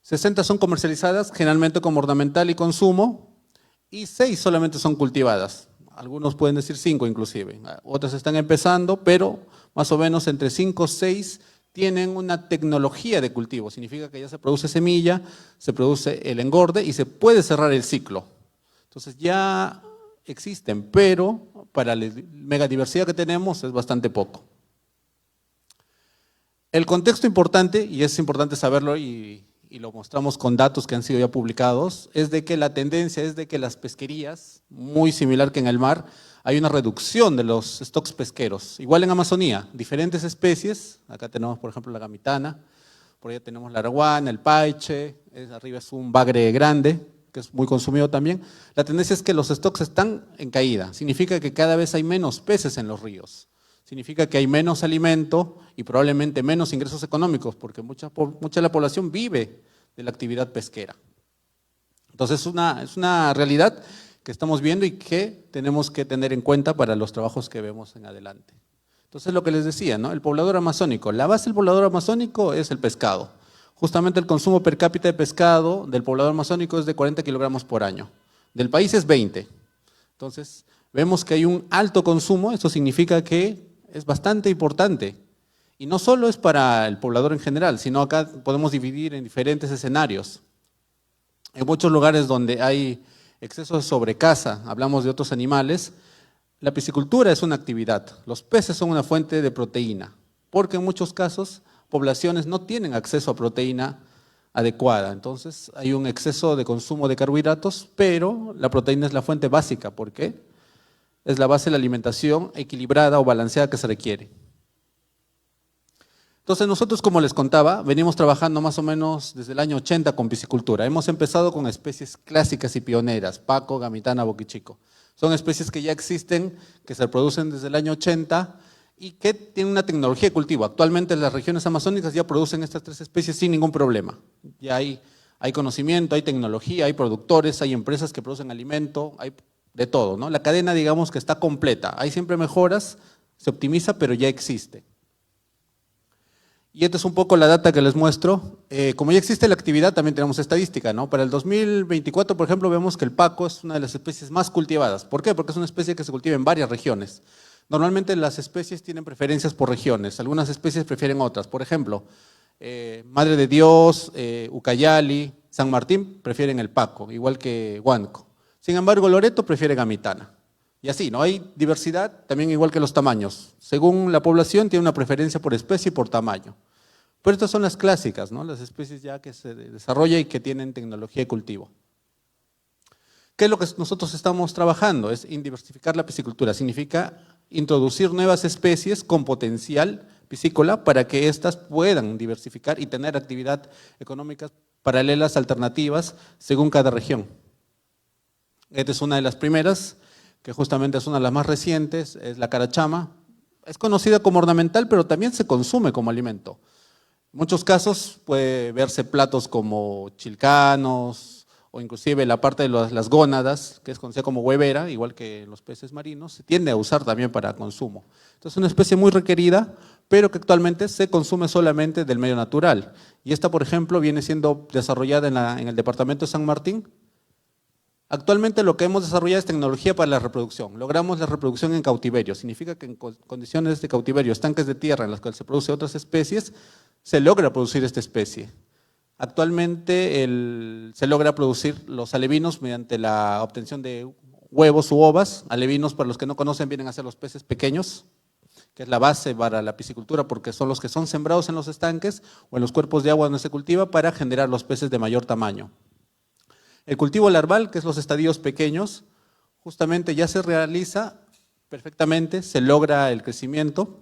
Speaker 5: 60 son comercializadas, generalmente como ornamental y consumo, y 6 solamente son cultivadas. Algunos pueden decir 5 inclusive. Otras están empezando, pero más o menos entre 5 o 6 tienen una tecnología de cultivo. Significa que ya se produce semilla, se produce el engorde y se puede cerrar el ciclo. Entonces ya existen, pero para la megadiversidad que tenemos es bastante poco. El contexto importante, y es importante saberlo y lo mostramos con datos que han sido ya publicados, es de que la tendencia es de que las pesquerías, muy similar que en el mar, hay una reducción de los stocks pesqueros. Igual en Amazonía, diferentes especies, acá tenemos por ejemplo la gamitana, por allá tenemos la araguana, el paiche, arriba es un bagre grande, que es muy consumido también. La tendencia es que los stocks están en caída, significa que cada vez hay menos peces en los ríos. Significa que hay menos alimento y probablemente menos ingresos económicos, porque mucha de la población vive de la actividad pesquera. Entonces es una realidad que estamos viendo y que tenemos que tener en cuenta para los trabajos que vemos en adelante. Entonces lo que les decía, ¿no? El poblador amazónico, la base del poblador amazónico es el pescado. Justamente el consumo per cápita de pescado del poblador amazónico es de 40 kilogramos por año. Del país es 20. Entonces vemos que hay un alto consumo, eso significa que es bastante importante. Y no solo es para el poblador en general, sino acá podemos dividir en diferentes escenarios. En muchos lugares donde hay exceso de sobrecaza, hablamos de otros animales, la piscicultura es una actividad. Los peces son una fuente de proteína, porque en muchos casos poblaciones no tienen acceso a proteína adecuada. Entonces hay un exceso de consumo de carbohidratos, pero la proteína es la fuente básica. ¿Por qué? Es la base de la alimentación equilibrada o balanceada que se requiere. Entonces nosotros, como les contaba, venimos trabajando más o menos desde el año 80 con piscicultura. Hemos empezado con especies clásicas y pioneras, paco, gamitana, boquichico. Son especies que ya existen, que se reproducen desde el año 80 y que tienen una tecnología de cultivo. Actualmente las regiones amazónicas ya producen estas 3 especies sin ningún problema. Ya hay conocimiento, hay tecnología, hay productores, hay empresas que producen alimento, hay de todo, ¿no? La cadena, digamos que está completa. Hay siempre mejoras, se optimiza, pero ya existe. Y esta es un poco la data que les muestro. Como ya existe la actividad, también tenemos estadística, ¿no? Para el 2024, por ejemplo, vemos que el paco es una de las especies más cultivadas. ¿Por qué? Porque es una especie que se cultiva en varias regiones. Normalmente las especies tienen preferencias por regiones, algunas especies prefieren otras. Por ejemplo, Madre de Dios, Ucayali, San Martín prefieren el paco, igual que Huánuco. Sin embargo, Loreto prefiere gamitana. Y así, ¿no? Hay diversidad, también igual que los tamaños. Según la población, tiene una preferencia por especie y por tamaño. Pero estas son las clásicas, ¿no? Las especies ya que se desarrollan y que tienen tecnología de cultivo. ¿Qué es lo que nosotros estamos trabajando? Es en diversificar la piscicultura. Significa introducir nuevas especies con potencial piscícola para que éstas puedan diversificar y tener actividad económicas paralelas, alternativas, según cada región. Esta es una de las primeras, que justamente es una de las más recientes, es la carachama. Es conocida como ornamental, pero también se consume como alimento. En muchos casos puede verse platos como chilcanos, o inclusive la parte de las gónadas, que es conocida como huevera, igual que los peces marinos, se tiende a usar también para consumo. Entonces es una especie muy requerida, pero que actualmente se consume solamente del medio natural. Y esta, por ejemplo, viene siendo desarrollada en el departamento de San Martín, Actualmente lo que hemos desarrollado es tecnología para la reproducción. Logramos la reproducción en cautiverio. Significa que en condiciones de cautiverio, estanques de tierra en las cuales se producen otras especies, se logra producir esta especie. Actualmente se logra producir los alevinos mediante la obtención de huevos u ovas. Alevinos, para los que no conocen, vienen a ser los peces pequeños, que es la base para la piscicultura, porque son los que son sembrados en los estanques o en los cuerpos de agua donde se cultiva para generar los peces de mayor tamaño. El cultivo larval, que es los estadios pequeños, justamente ya se realiza perfectamente, se logra el crecimiento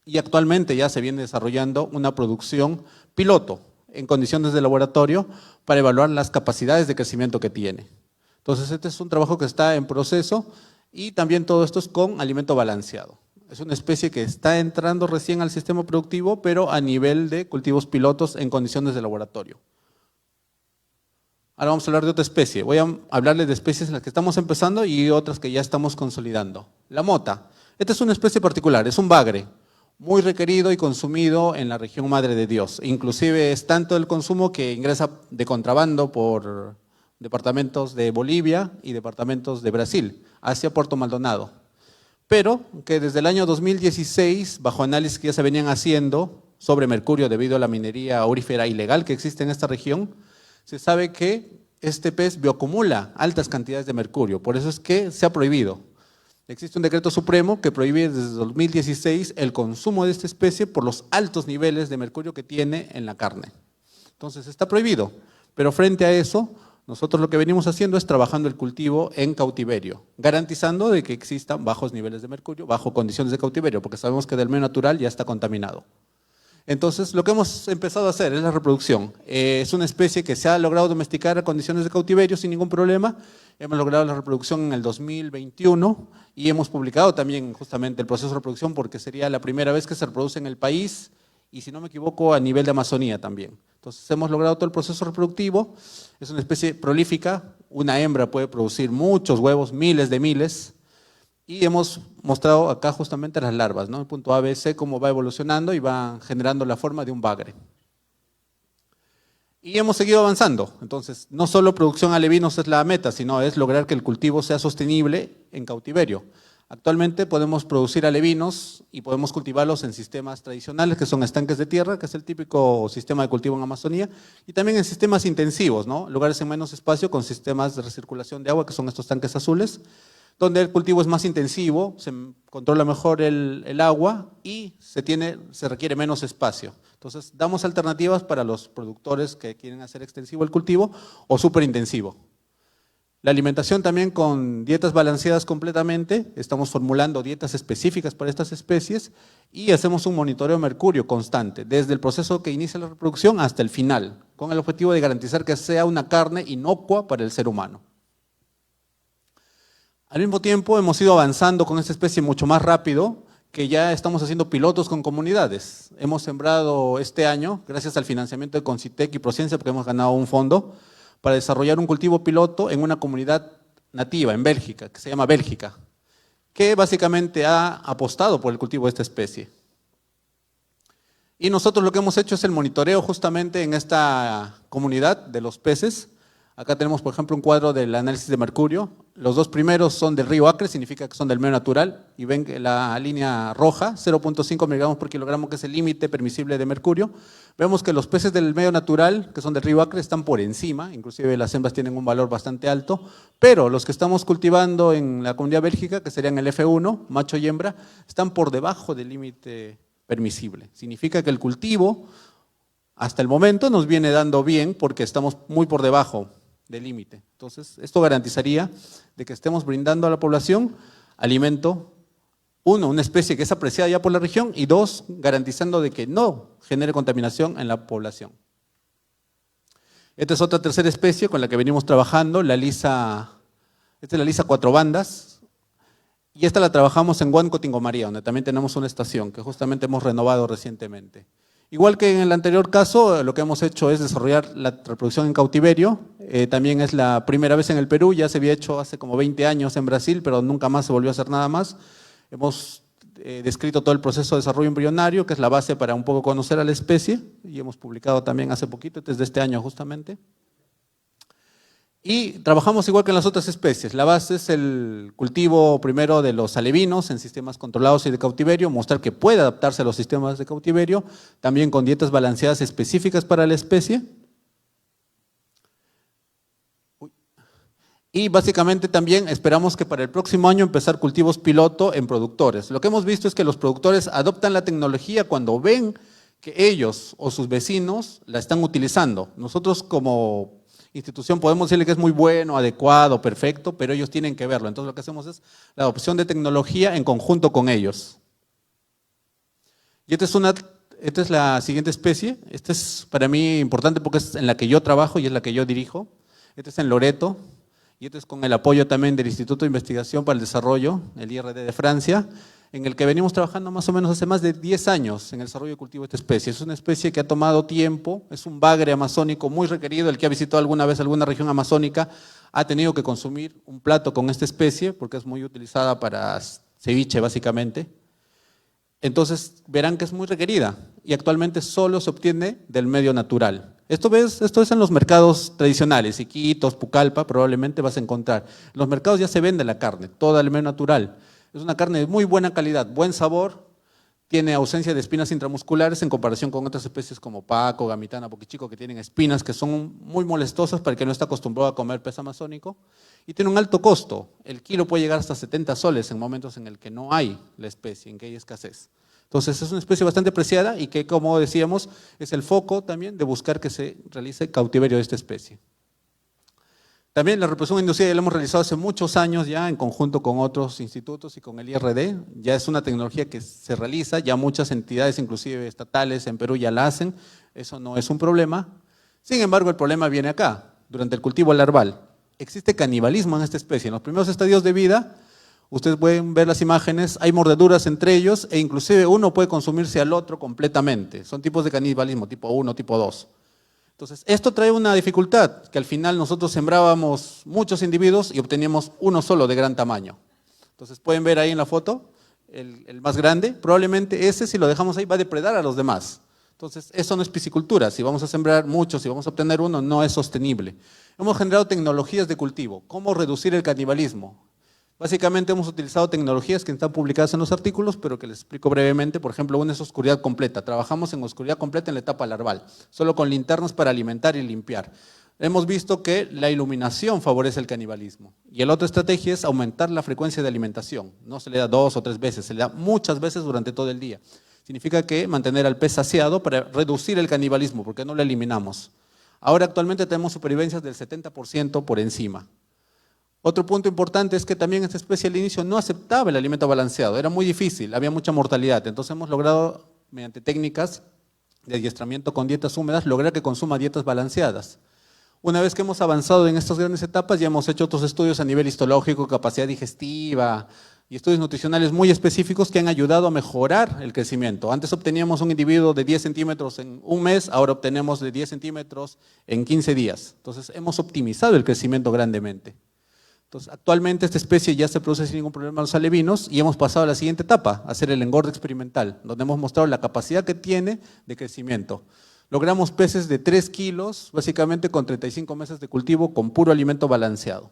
Speaker 5: y actualmente ya se viene desarrollando una producción piloto en condiciones de laboratorio para evaluar las capacidades de crecimiento que tiene. Entonces este es un trabajo que está en proceso y también todo esto es con alimento balanceado. Es una especie que está entrando recién al sistema productivo, pero a nivel de cultivos pilotos en condiciones de laboratorio. Ahora vamos a hablar de otra especie. Voy a hablarles de especies en las que estamos empezando y otras que ya estamos consolidando. La mota. Esta es una especie particular, es un bagre, muy requerido y consumido en la región Madre de Dios. Inclusive es tanto el consumo que ingresa de contrabando por departamentos de Bolivia y departamentos de Brasil, hacia Puerto Maldonado. Pero que desde el año 2016, bajo análisis que ya se venían haciendo sobre mercurio debido a la minería aurífera ilegal que existe en esta región, se sabe que este pez bioacumula altas cantidades de mercurio, por eso es que se ha prohibido. Existe un decreto supremo que prohíbe desde 2016 el consumo de esta especie por los altos niveles de mercurio que tiene en la carne. Entonces está prohibido, pero frente a eso, nosotros lo que venimos haciendo es trabajando el cultivo en cautiverio, garantizando de que existan bajos niveles de mercurio, bajo condiciones de cautiverio, porque sabemos que del medio natural ya está contaminado. Entonces, lo que hemos empezado a hacer es la reproducción. Es una especie que se ha logrado domesticar a condiciones de cautiverio sin ningún problema. Hemos logrado la reproducción en el 2021 y hemos publicado también justamente el proceso de reproducción porque sería la primera vez que se reproduce en el país y, si no me equivoco, a nivel de Amazonía también. Entonces, hemos logrado todo el proceso reproductivo. Es una especie prolífica. Una hembra puede producir muchos huevos, miles de miles. Y hemos mostrado acá justamente las larvas, ¿no? El punto A, B, C, cómo va evolucionando y va generando la forma de un bagre. Y hemos seguido avanzando. Entonces, no solo producción alevinos es la meta, sino es lograr que el cultivo sea sostenible en cautiverio. Actualmente podemos producir alevinos y podemos cultivarlos en sistemas tradicionales, que son estanques de tierra, que es el típico sistema de cultivo en Amazonía, y también en sistemas intensivos, ¿no? Lugares en menos espacio con sistemas de recirculación de agua, que son estos tanques azules, donde el cultivo es más intensivo, se controla mejor el agua y se requiere menos espacio. Entonces, damos alternativas para los productores que quieren hacer extensivo el cultivo o súper intensivo. La alimentación también con dietas balanceadas completamente, estamos formulando dietas específicas para estas especies y hacemos un monitoreo de mercurio constante, desde el proceso que inicia la reproducción hasta el final, con el objetivo de garantizar que sea una carne inocua para el ser humano. Al mismo tiempo hemos ido avanzando con esta especie mucho más rápido, que ya estamos haciendo pilotos con comunidades. Hemos sembrado este año, gracias al financiamiento de Concitec y Prociencia, porque hemos ganado un fondo, para desarrollar un cultivo piloto en una comunidad nativa en Bélgica, que se llama Bélgica, que básicamente ha apostado por el cultivo de esta especie. Y nosotros lo que hemos hecho es el monitoreo justamente en esta comunidad de los peces. Acá tenemos, por ejemplo, un cuadro del análisis de mercurio. Los dos primeros son del río Acre, significa que son del medio natural, y ven que la línea roja, 0.5 miligramos por kilogramo, que es el límite permisible de mercurio. Vemos que los peces del medio natural, que son del río Acre, están por encima, inclusive las hembras tienen un valor bastante alto, pero los que estamos cultivando en la comunidad bélgica, que serían el F1, macho y hembra, están por debajo del límite permisible. Significa que el cultivo, hasta el momento, nos viene dando bien porque estamos muy por debajo del límite. Entonces, esto garantizaría de que estemos brindando a la población alimento, uno, una especie que es apreciada ya por la región, y dos, garantizando de que no genere contaminación en la población. Esta es otra tercera especie con la que venimos trabajando, esta es la lisa cuatro bandas, y esta la trabajamos en Huánuco, Tingomaría, donde también tenemos una estación que justamente hemos renovado recientemente. Igual que en el anterior caso, lo que hemos hecho es desarrollar la reproducción en cautiverio. También es la primera vez en el Perú, ya se había hecho hace como 20 años en Brasil, pero nunca más se volvió a hacer nada más. Hemos descrito todo el proceso de desarrollo embrionario, que es la base para un poco conocer a la especie, y hemos publicado también hace poquito, desde este año justamente. Y trabajamos igual que en las otras especies. La base es el cultivo primero de los alevinos en sistemas controlados y de cautiverio, mostrar que puede adaptarse a los sistemas de cautiverio, también con dietas balanceadas específicas para la especie. Y básicamente también esperamos que para el próximo año empezar cultivos piloto en productores. Lo que hemos visto es que los productores adoptan la tecnología cuando ven que ellos o sus vecinos la están utilizando. Nosotros como institución podemos decirle que es muy bueno, adecuado, perfecto, pero ellos tienen que verlo. Entonces lo que hacemos es la adopción de tecnología en conjunto con ellos. Y esta es la siguiente especie. Esta es para mí importante porque es en la que yo trabajo y es la que yo dirijo. Esta es en Loreto. Y esto es con el apoyo también del Instituto de Investigación para el Desarrollo, el IRD de Francia, en el que venimos trabajando más o menos hace más de 10 años en el desarrollo y cultivo de esta especie. Es una especie que ha tomado tiempo, es un bagre amazónico muy requerido. El que ha visitado alguna vez alguna región amazónica ha tenido que consumir un plato con esta especie porque es muy utilizada para ceviche básicamente. Entonces verán que es muy requerida y actualmente solo se obtiene del medio natural. Esto es en los mercados tradicionales, Iquitos, Pucallpa, probablemente vas a encontrar. En los mercados ya se vende la carne, toda del medio natural. Es una carne de muy buena calidad, buen sabor, tiene ausencia de espinas intramusculares en comparación con otras especies como paco, gamitana, boquichico, que tienen espinas que son muy molestosas para el que no está acostumbrado a comer pez amazónico. Y tiene un alto costo, el kilo puede llegar hasta 70 soles en momentos en el que no hay la especie, en que hay escasez. Entonces es una especie bastante preciada y que, como decíamos, es el foco también de buscar que se realice cautiverio de esta especie. También la reproducción inducida ya la hemos realizado hace muchos años ya en conjunto con otros institutos y con el IRD. Ya es una tecnología que se realiza, ya muchas entidades, inclusive estatales en Perú ya la hacen, eso no es un problema. Sin embargo, el problema viene acá, durante el cultivo larval. Existe canibalismo en esta especie. En los primeros estadios de vida, ustedes pueden ver las imágenes, hay mordeduras entre ellos e inclusive uno puede consumirse al otro completamente. Son tipos de canibalismo, tipo 1, tipo 2. Entonces, esto trae una dificultad, que al final nosotros sembrábamos muchos individuos y obteníamos uno solo de gran tamaño. Entonces, pueden ver ahí en la foto, el más grande, probablemente ese si lo dejamos ahí va a depredar a los demás. Entonces, eso no es piscicultura, si vamos a sembrar muchos, si vamos a obtener uno, no es sostenible. Hemos generado tecnologías de cultivo, cómo reducir el canibalismo. Básicamente hemos utilizado tecnologías que están publicadas en los artículos, pero que les explico brevemente. Por ejemplo, una es oscuridad completa. Trabajamos en oscuridad completa en la etapa larval, solo con linternas para alimentar y limpiar. Hemos visto que la iluminación favorece el canibalismo. Y la otra estrategia es aumentar la frecuencia de alimentación. No se le da 2 o 3 veces, se le da muchas veces durante todo el día. Significa que mantener al pez saciado para reducir el canibalismo, porque no lo eliminamos. Ahora actualmente tenemos supervivencias del 70% por encima. Otro punto importante es que también esta especie al inicio no aceptaba el alimento balanceado, era muy difícil, había mucha mortalidad. Entonces hemos logrado, mediante técnicas de adiestramiento con dietas húmedas, lograr que consuma dietas balanceadas. Una vez que hemos avanzado en estas grandes etapas, ya hemos hecho otros estudios a nivel histológico, capacidad digestiva y estudios nutricionales muy específicos que han ayudado a mejorar el crecimiento. Antes obteníamos un individuo de 10 centímetros en un mes, ahora obtenemos de 10 centímetros en 15 días. Entonces hemos optimizado el crecimiento grandemente. Entonces, actualmente esta especie ya se produce sin ningún problema en los alevinos y hemos pasado a la siguiente etapa, a hacer el engorde experimental, donde hemos mostrado la capacidad que tiene de crecimiento. Logramos peces de 3 kilos, básicamente con 35 meses de cultivo con puro alimento balanceado.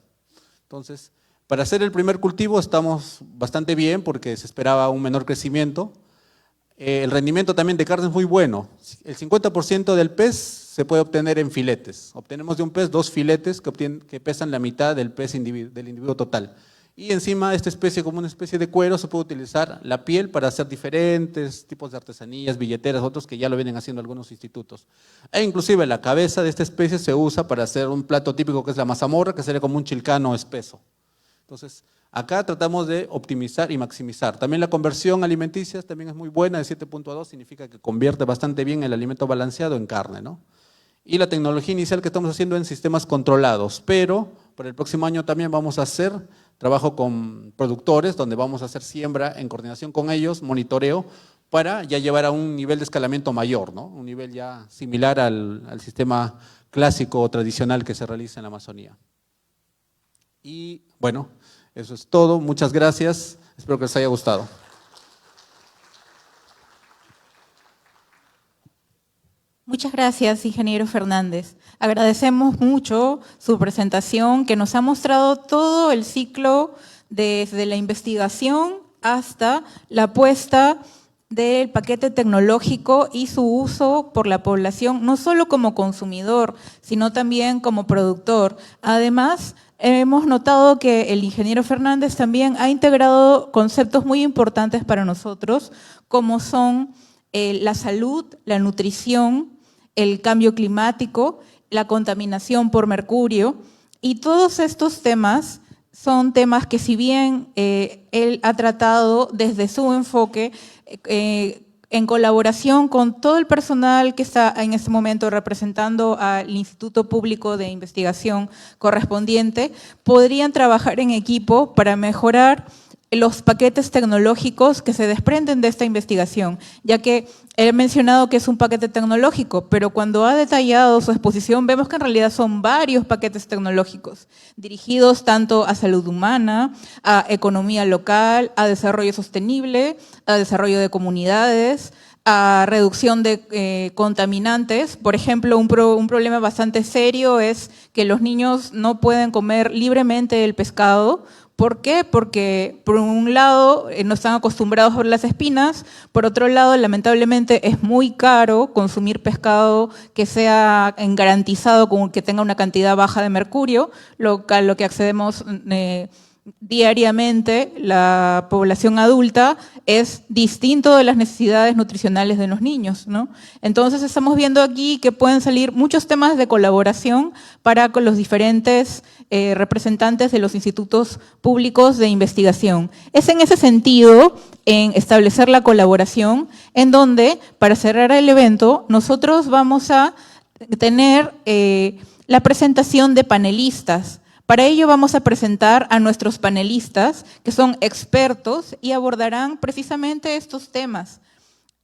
Speaker 5: Entonces, para hacer el primer cultivo estamos bastante bien porque se esperaba un menor crecimiento. El rendimiento también de carne es muy bueno. El 50% del pez se puede obtener en filetes. Obtenemos de un pez 2 filetes que pesan la mitad del pez del individuo total. Y encima esta especie, como una especie de cuero, se puede utilizar la piel para hacer diferentes tipos de artesanías, billeteras, otros que ya lo vienen haciendo algunos institutos. E inclusive la cabeza de esta especie se usa para hacer un plato típico que es la mazamorra, que sería como un chilcano espeso. Entonces, acá tratamos de optimizar y maximizar. También la conversión alimenticia también es muy buena, de 7.2 significa que convierte bastante bien el alimento balanceado en carne, ¿no? Y la tecnología inicial que estamos haciendo en sistemas controlados, pero para el próximo año también vamos a hacer trabajo con productores, donde vamos a hacer siembra en coordinación con ellos, monitoreo, para ya llevar a un nivel de escalamiento mayor, ¿no? Un nivel ya similar al sistema clásico o tradicional que se realiza en la Amazonía. Y bueno, eso es todo. Muchas gracias. Espero que les haya gustado.
Speaker 2: Muchas gracias, ingeniero Fernández. Agradecemos mucho su presentación, que nos ha mostrado todo el ciclo desde la investigación hasta la puesta del paquete tecnológico y su uso por la población, no solo como consumidor, sino también como productor. Además, hemos notado que el ingeniero Fernández también ha integrado conceptos muy importantes para nosotros, como son la salud, la nutrición, el cambio climático, la contaminación por mercurio, y todos estos temas son temas que, si bien él ha tratado desde su enfoque, en colaboración con todo el personal que está en este momento representando al Instituto Público de Investigación correspondiente, podrían trabajar en equipo para mejorar los paquetes tecnológicos que se desprenden de esta investigación, ya que he mencionado que es un paquete tecnológico, pero cuando ha detallado su exposición vemos que en realidad son varios paquetes tecnológicos dirigidos tanto a salud humana, a economía local, a desarrollo sostenible, a desarrollo de comunidades, a reducción de contaminantes. Por ejemplo, un problema bastante serio es que los niños no pueden comer libremente el pescado. ¿Por qué? Porque por un lado no están acostumbrados a ver las espinas, por otro lado lamentablemente es muy caro consumir pescado que sea garantizado con que tenga una cantidad baja de mercurio, lo que accedemos diariamente la población adulta es distinto de las necesidades nutricionales de los niños, ¿no? Entonces estamos viendo aquí que pueden salir muchos temas de colaboración para con los diferentes representantes de los institutos públicos de investigación. Es en ese sentido, en establecer la colaboración, en donde, para cerrar el evento, nosotros vamos a tener la presentación de panelistas. Para ello vamos a presentar a nuestros panelistas, que son expertos y abordarán precisamente estos temas.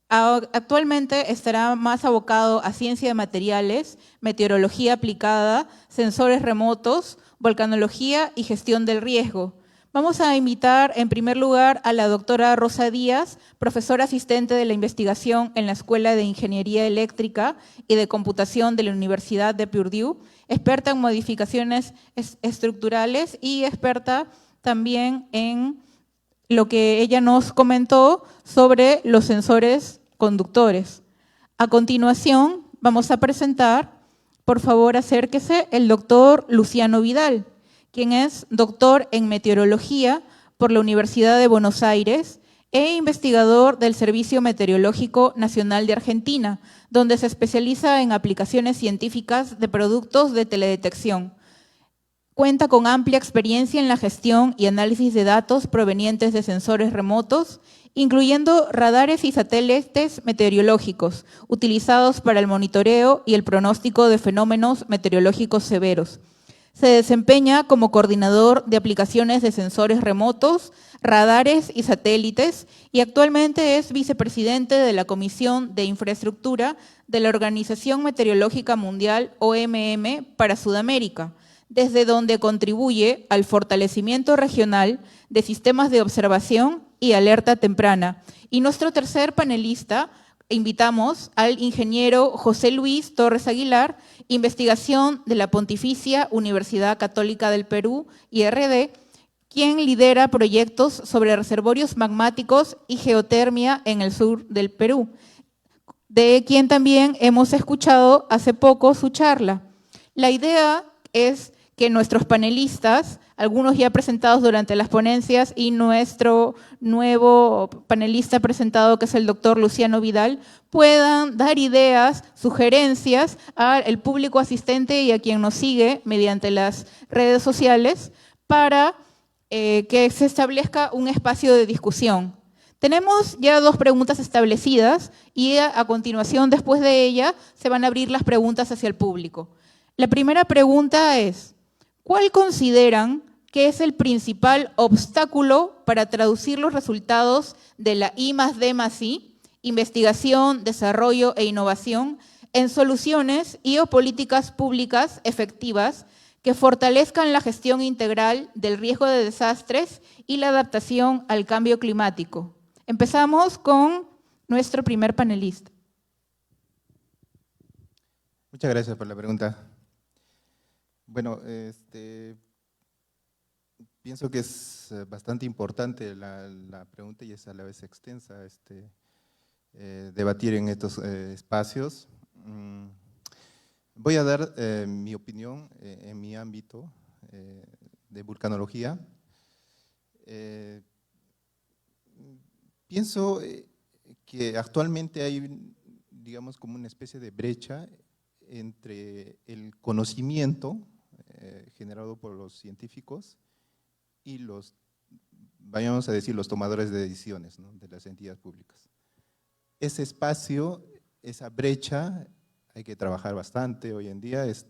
Speaker 2: Actualmente estará más abocado a ciencia de materiales, meteorología aplicada, sensores remotos, volcanología y gestión del riesgo. Vamos a invitar en primer lugar a la doctora Rosa Díaz, profesora asistente de la investigación en la Escuela de Ingeniería Eléctrica y de Computación de la Universidad de Purdue, experta en modificaciones estructurales y experta también en lo que ella nos comentó sobre los sensores conductores. A continuación vamos a presentar, por favor acérquese, el doctor Luciano Vidal, quien es doctor en meteorología por la Universidad de Buenos Aires e investigador del Servicio Meteorológico Nacional de Argentina, donde se especializa en aplicaciones científicas de productos de teledetección. Cuenta con amplia experiencia en la gestión y análisis de datos provenientes de sensores remotos, incluyendo radares y satélites meteorológicos, utilizados para el monitoreo y el pronóstico de fenómenos meteorológicos severos. Se desempeña como coordinador de aplicaciones de sensores remotos, radares y satélites, y actualmente es vicepresidente de la Comisión de Infraestructura de la Organización Meteorológica Mundial, OMM, para Sudamérica, desde donde contribuye al fortalecimiento regional de sistemas de observación y alerta temprana. Y nuestro tercer panelista, invitamos al ingeniero José Luis Torres Aguilar, investigación de la Pontificia Universidad Católica del Perú, IRD, quien lidera proyectos sobre reservorios magmáticos y geotermia en el sur del Perú, de quien también hemos escuchado hace poco su charla. La idea es que nuestros panelistas, algunos ya presentados durante las ponencias y nuestro nuevo panelista presentado, que es el doctor Luciano Vidal, puedan dar ideas, sugerencias al público asistente y a quien nos sigue mediante las redes sociales para que se establezca un espacio de discusión. Tenemos ya 2 preguntas establecidas y a continuación, después de ella, se van a abrir las preguntas hacia el público. La primera pregunta es: ¿cuál consideran que es el principal obstáculo para traducir los resultados de la I+D+I, investigación, desarrollo e innovación, en soluciones y o políticas públicas efectivas que fortalezcan la gestión integral del riesgo de desastres y la adaptación al cambio climático? Empezamos con nuestro primer panelista.
Speaker 3: Muchas gracias por la pregunta. Bueno, pienso que es bastante importante la pregunta y es a la vez extensa debatir en estos espacios. Voy a dar mi opinión en mi ámbito de vulcanología. Pienso que actualmente hay, digamos, como una especie de brecha entre el conocimiento generado por los científicos y los, vayamos a decir, los tomadores de decisiones, ¿no?, de las entidades públicas. Ese espacio, esa brecha, hay que trabajar bastante hoy en día, es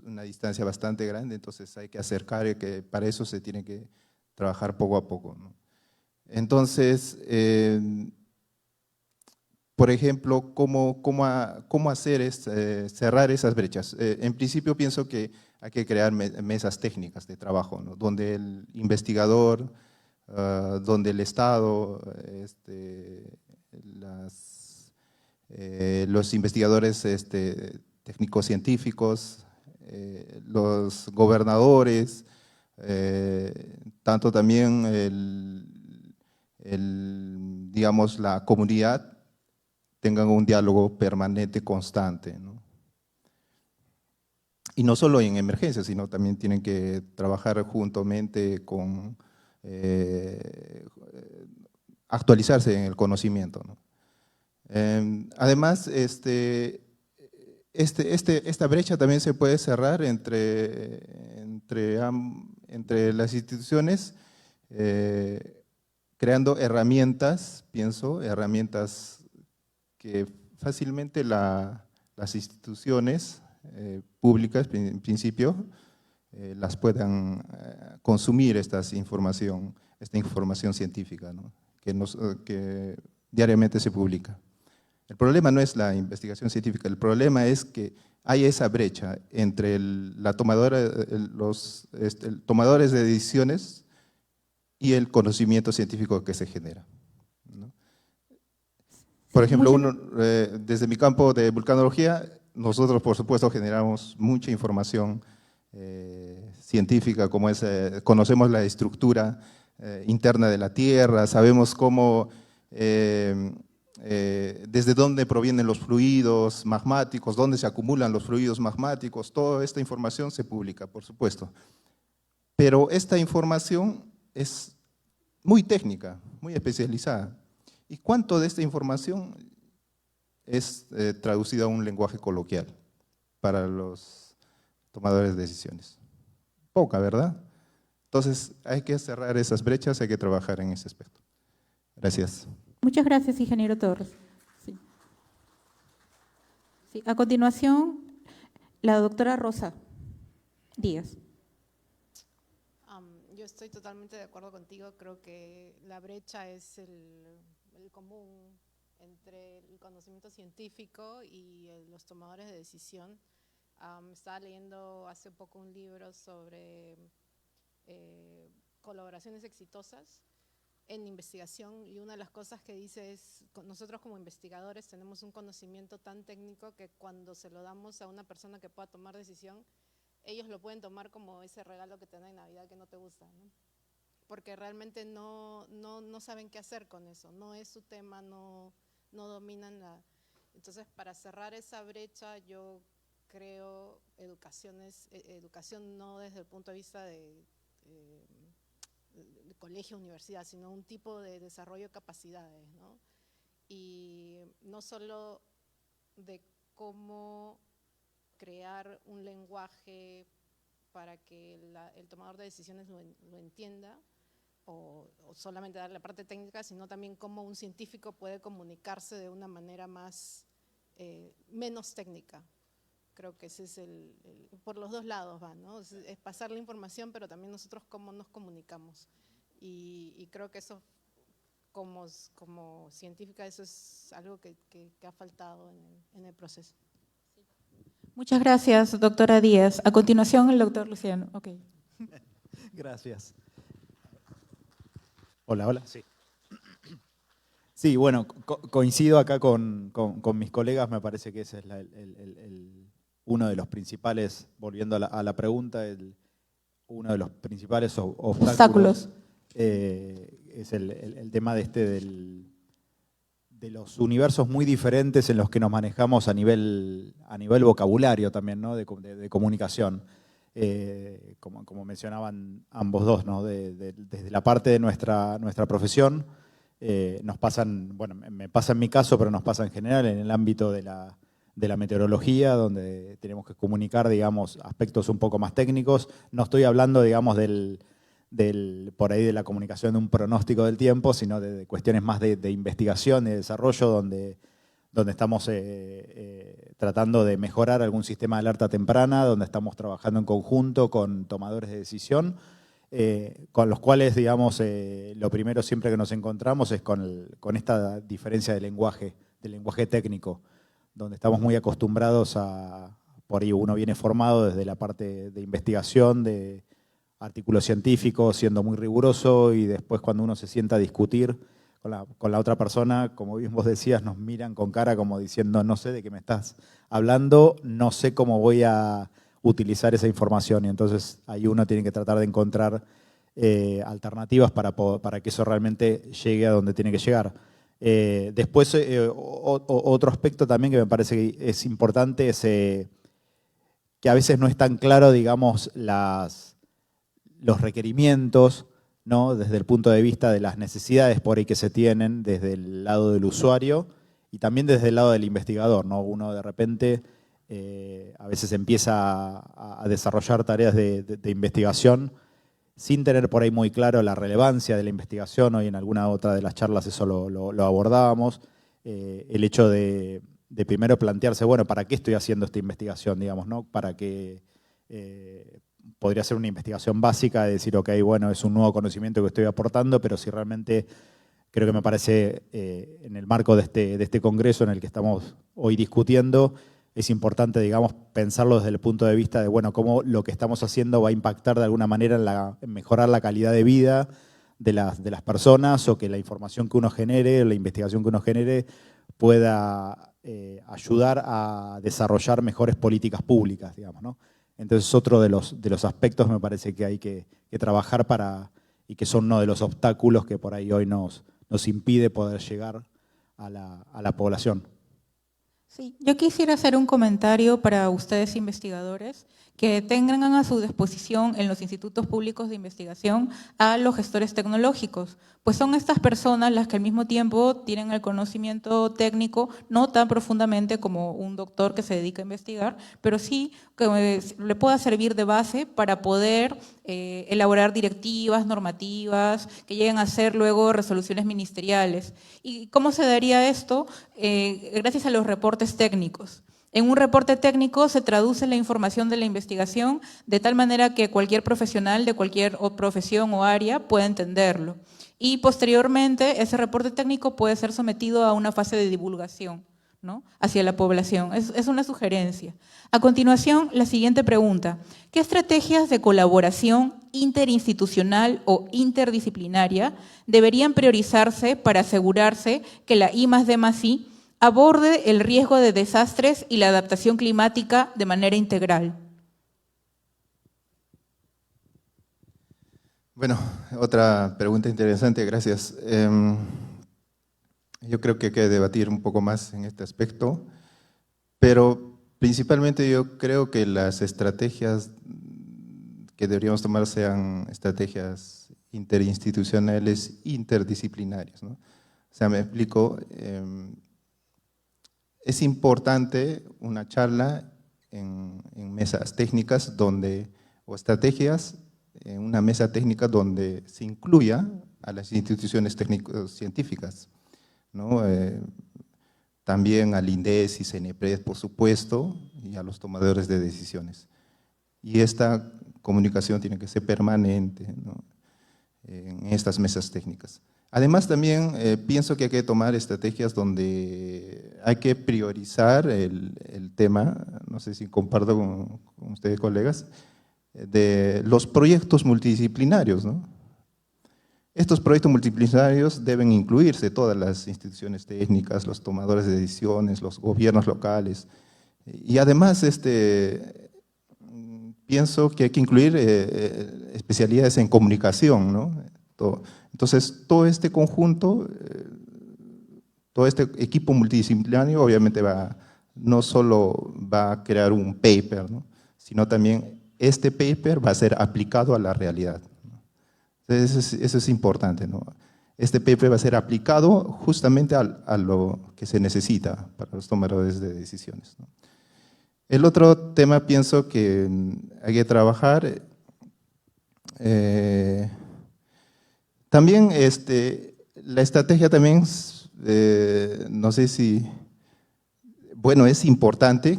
Speaker 3: una distancia bastante grande, entonces hay que acercar, que para eso se tiene que trabajar poco a poco, ¿no? Entonces, por ejemplo, ¿cómo hacer cerrar esas brechas? En principio pienso que hay que crear mesas técnicas de trabajo, ¿no?, donde el investigador, donde el Estado, los investigadores técnicos científicos, los gobernadores, tanto también digamos, la comunidad, tengan un diálogo permanente, constante, ¿no? Y no solo en emergencias, sino también tienen que trabajar juntamente con actualizarse en el conocimiento, ¿no? Además, esta brecha también se puede cerrar entre las instituciones, creando herramientas, pienso, herramientas que fácilmente las instituciones públicas, en principio, las puedan consumir esta información científica, ¿no?, que diariamente se publica. El problema no es la investigación científica, el problema es que hay esa brecha entre los tomadores de decisiones y el conocimiento científico que se genera, ¿no? Por ejemplo, desde mi campo de vulcanología, nosotros por supuesto generamos mucha información científica, como conocemos la estructura interna de la Tierra, sabemos cómo, desde dónde provienen los fluidos magmáticos, dónde se acumulan los fluidos magmáticos, toda esta información se publica, por supuesto. Pero esta información es muy técnica, muy especializada. ¿Y cuánto de esta información es traducida a un lenguaje coloquial para los tomadores de decisiones? Poca, ¿verdad? Entonces hay que cerrar esas brechas, hay que trabajar en ese aspecto. Gracias.
Speaker 2: Muchas gracias, ingeniero Torres. Sí. Sí, a continuación, la doctora Rosa Díaz.
Speaker 6: Yo estoy totalmente de acuerdo contigo, creo que la brecha es el común entre el conocimiento científico y los tomadores de decisión. Estaba leyendo hace poco un libro sobre colaboraciones exitosas en investigación y una de las cosas que dice es, nosotros como investigadores tenemos un conocimiento tan técnico que cuando se lo damos a una persona que pueda tomar decisión, ellos lo pueden tomar como ese regalo que te dan en Navidad que no te gusta, ¿no? Porque realmente no saben qué hacer con eso, no es su tema, no dominan la… Entonces, para cerrar esa brecha, yo creo educación no desde el punto de vista de colegio, universidad, sino un tipo de desarrollo de capacidades, ¿no? Y no solo de cómo crear un lenguaje para que el tomador de decisiones lo entienda, o solamente dar la parte técnica, sino también cómo un científico puede comunicarse de una manera menos técnica. Creo que ese es por los dos lados va, ¿no? Es pasar la información, pero también nosotros cómo nos comunicamos. Y creo que eso, como científica, eso es algo que ha faltado en el proceso.
Speaker 2: Muchas gracias, doctora Díaz. A continuación, el doctor Luciano. Okay.
Speaker 7: Gracias. Hola, sí. Sí, bueno, coincido acá con mis colegas, me parece que ese es uno de los principales, volviendo a la pregunta, uno de los principales obstáculos es el tema de los universos muy diferentes en los que nos manejamos a nivel vocabulario también, ¿no? de comunicación. Como mencionaban ambos dos, ¿no? Desde la parte de nuestra profesión, nos pasan, bueno, me pasa en mi caso, pero nos pasa en general en el ámbito de la meteorología, donde tenemos que comunicar, digamos, aspectos un poco más técnicos. No estoy hablando, digamos, por ahí de la comunicación de un pronóstico del tiempo, sino de cuestiones más de investigación, de desarrollo, donde estamos tratando de mejorar algún sistema de alerta temprana, donde estamos trabajando en conjunto con tomadores de decisión, con los cuales, digamos, lo primero siempre que nos encontramos es con esta diferencia de lenguaje técnico, donde estamos muy acostumbrados por ahí uno viene formado desde la parte de investigación, de artículos científicos, siendo muy riguroso, y después cuando uno se sienta a discutir con la otra persona, como bien vos decías, nos miran con cara como diciendo, no sé de qué me estás hablando, no sé cómo voy a utilizar esa información, y entonces ahí uno tiene que tratar de encontrar alternativas para que eso realmente llegue a donde tiene que llegar. Después, otro aspecto también que me parece que es importante es que a veces no es tan claro, digamos, los requerimientos, ¿no? Desde el punto de vista de las necesidades por ahí que se tienen desde el lado del usuario y también desde el lado del investigador, ¿no? Uno de repente a veces empieza a desarrollar tareas de investigación sin tener por ahí muy claro la relevancia de la investigación. Hoy en alguna otra de las charlas eso lo abordábamos. El hecho de primero plantearse, bueno, ¿para qué estoy haciendo esta investigación? Digamos, ¿no? Para que podría ser una investigación básica de decir, ok, bueno, es un nuevo conocimiento que estoy aportando, pero si realmente, creo que me parece, en el marco de este congreso en el que estamos hoy discutiendo, es importante, digamos, pensarlo desde el punto de vista de, bueno, cómo lo que estamos haciendo va a impactar de alguna manera en mejorar la calidad de vida de las personas, o que la información que uno genere, la investigación que uno genere, pueda ayudar a desarrollar mejores políticas públicas, digamos, ¿no? Entonces, otro de los aspectos me parece que hay que trabajar y que son uno de los obstáculos que por ahí hoy nos impide poder llegar a la población.
Speaker 2: Sí, yo quisiera hacer un comentario para ustedes investigadores que tengan a su disposición en los institutos públicos de investigación a los gestores tecnológicos, pues son estas personas las que al mismo tiempo tienen el conocimiento técnico, no tan profundamente como un doctor que se dedica a investigar, pero sí que le pueda servir de base para poder elaborar directivas, normativas, que lleguen a ser luego resoluciones ministeriales. ¿Y cómo se daría esto? Gracias a los reportes técnicos. En un reporte técnico se traduce la información de la investigación de tal manera que cualquier profesional de cualquier profesión o área pueda entenderlo. Y posteriormente ese reporte técnico puede ser sometido a una fase de divulgación, ¿no? Hacia la población. Es una sugerencia. A continuación, la siguiente pregunta. ¿Qué estrategias de colaboración interinstitucional o interdisciplinaria deberían priorizarse para asegurarse que la I+D+I aborde el riesgo de desastres y la adaptación climática de manera integral?
Speaker 3: Bueno, otra pregunta interesante, gracias. Yo creo que hay que debatir un poco más en este aspecto, pero principalmente yo creo que las estrategias que deberíamos tomar sean estrategias interinstitucionales, interdisciplinarias, ¿no? O sea, me explico. Es importante una charla en mesas técnicas o estrategias, en una mesa técnica donde se incluya a las instituciones técnico-científicas, ¿no? También al INDES y CENEPRED, por supuesto, y a los tomadores de decisiones. Y esta comunicación tiene que ser permanente, ¿no? En estas mesas técnicas. Además, también pienso que hay que tomar estrategias donde hay que priorizar el tema, no sé si comparto con ustedes, colegas, de los proyectos multidisciplinarios, ¿no? Estos proyectos multidisciplinarios deben incluirse todas las instituciones técnicas, los tomadores de decisiones, los gobiernos locales. Y además, pienso que hay que incluir especialidades en comunicación, ¿no? Entonces, todo este conjunto, todo este equipo multidisciplinario obviamente no solo va a crear un paper, ¿no? Sino también este paper va a ser aplicado a la realidad, ¿no? Entonces, eso es importante, ¿no? Este paper va a ser aplicado justamente a lo que se necesita para los tomadores de decisiones, ¿no? El otro tema pienso que hay que trabajar, también la estrategia también, no sé si, bueno, es importante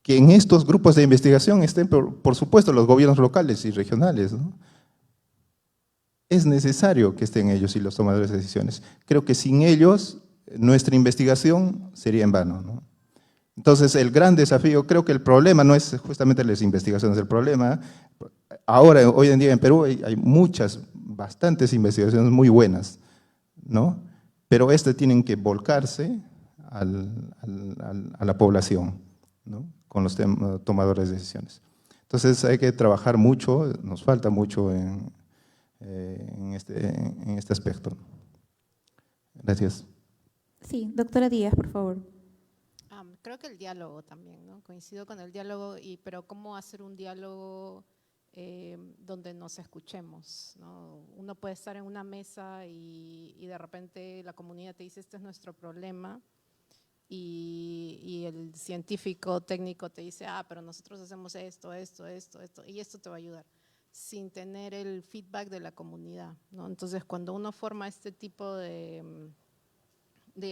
Speaker 3: que en estos grupos de investigación estén, por supuesto, los gobiernos locales y regionales, ¿no? Es necesario que estén ellos y los tomadores de decisiones. Creo que sin ellos nuestra investigación sería en vano, ¿no? Entonces, el gran desafío, creo que el problema no es justamente las investigaciones, el problema, ahora, hoy en día en Perú hay bastantes investigaciones muy buenas, ¿no? Pero tienen que volcarse a la población, ¿no? Con los tomadores de decisiones. Entonces, hay que trabajar mucho, nos falta mucho en este aspecto. Gracias.
Speaker 2: Sí, doctora Díaz, por favor.
Speaker 6: Creo que el diálogo también, ¿no? Coincido con el diálogo, pero ¿cómo hacer un diálogo donde nos escuchemos, ¿no? Uno puede estar en una mesa y de repente la comunidad te dice, este es nuestro problema, y el científico técnico te dice, pero nosotros hacemos esto, y esto te va a ayudar, sin tener el feedback de la comunidad, ¿no? Entonces, cuando uno forma este tipo de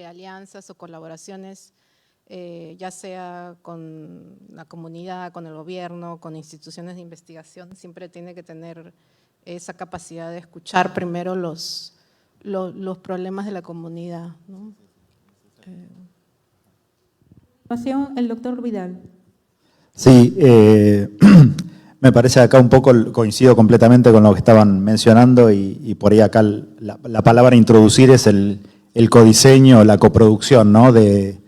Speaker 6: alianzas o colaboraciones, ya sea con la comunidad, con el gobierno, con instituciones de investigación, siempre tiene que tener esa capacidad de escuchar primero los problemas de la comunidad, ¿no?
Speaker 2: El doctor Vidal.
Speaker 7: Sí, me parece acá un poco, coincido completamente con lo que estaban mencionando y por ahí acá la palabra introducir es el codiseño, la coproducción, ¿no? de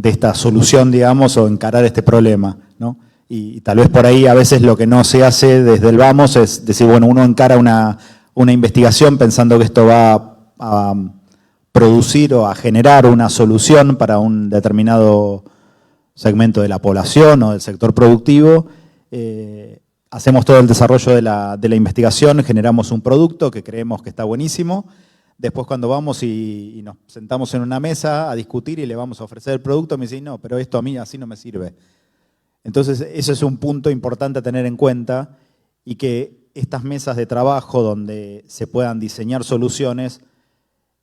Speaker 7: esta solución, digamos, o encarar este problema, ¿no? Y tal vez por ahí a veces lo que no se hace desde el vamos es decir, bueno, uno encara una investigación pensando que esto va a producir o a generar una solución para un determinado segmento de la población o del sector productivo. Hacemos todo el desarrollo de la investigación, generamos un producto que creemos que está buenísimo. Después cuando vamos y nos sentamos en una mesa a discutir y le vamos a ofrecer el producto, me dicen, no, pero esto a mí así no me sirve. Entonces, eso es un punto importante a tener en cuenta y que estas mesas de trabajo donde se puedan diseñar soluciones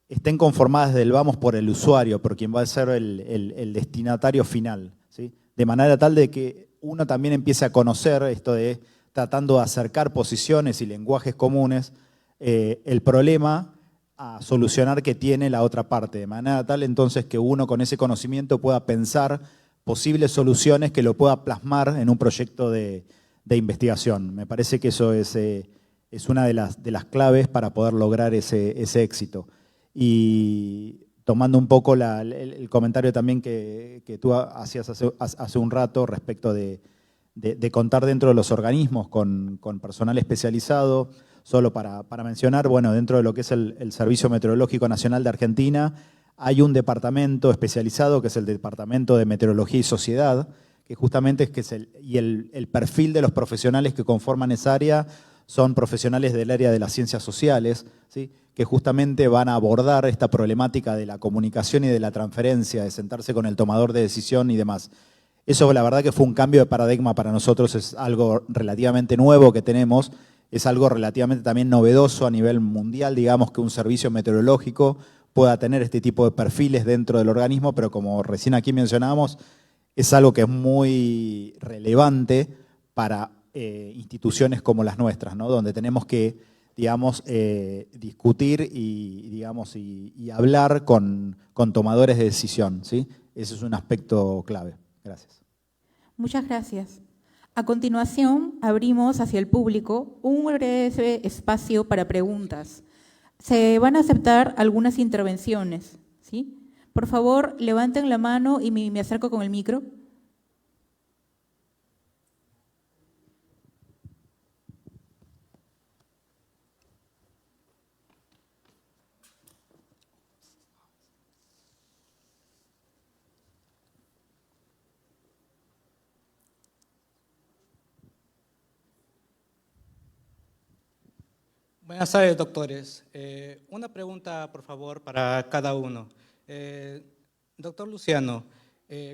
Speaker 7: estén conformadas del vamos por el usuario, por quien va a ser el destinatario final, ¿sí? De manera tal de que uno también empiece a conocer esto de tratando de acercar posiciones y lenguajes comunes, el problema a solucionar que tiene la otra parte, de manera tal entonces que uno con ese conocimiento pueda pensar posibles soluciones que lo pueda plasmar en un proyecto de investigación. Me parece que eso es una de las claves para poder lograr ese éxito. Y tomando un poco el comentario también que tú hacías hace un rato respecto de contar dentro de los organismos con personal especializado, solo para mencionar, bueno, dentro de lo que es el Servicio Meteorológico Nacional de Argentina, hay un departamento especializado que es el Departamento de Meteorología y Sociedad, que justamente el perfil de los profesionales que conforman esa área son profesionales del área de las ciencias sociales, ¿sí? Que justamente van a abordar esta problemática de la comunicación y de la transferencia, de sentarse con el tomador de decisión y demás. Eso la verdad que fue un cambio de paradigma para nosotros, es algo relativamente nuevo que tenemos, es algo relativamente también novedoso a nivel mundial, digamos, que un servicio meteorológico pueda tener este tipo de perfiles dentro del organismo, pero como recién aquí mencionábamos, es algo que es muy relevante para instituciones como las nuestras, ¿no? Donde tenemos que, digamos, discutir y hablar con tomadores de decisión, ¿sí? Ese es un aspecto clave. Gracias.
Speaker 2: Muchas gracias. A continuación, abrimos hacia el público un breve espacio para preguntas. Se van a aceptar algunas intervenciones, ¿sí? Por favor, levanten la mano y me acerco con el micro.
Speaker 8: Buenas tardes, doctores. Una pregunta, por favor, para cada uno. Doctor Luciano,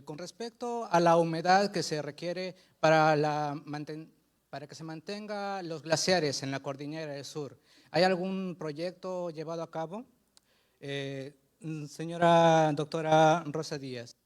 Speaker 8: con respecto a la humedad que se requiere para que se mantenga los glaciares en la cordillera del sur, ¿hay algún proyecto llevado a cabo? Señora doctora Rosa Díaz.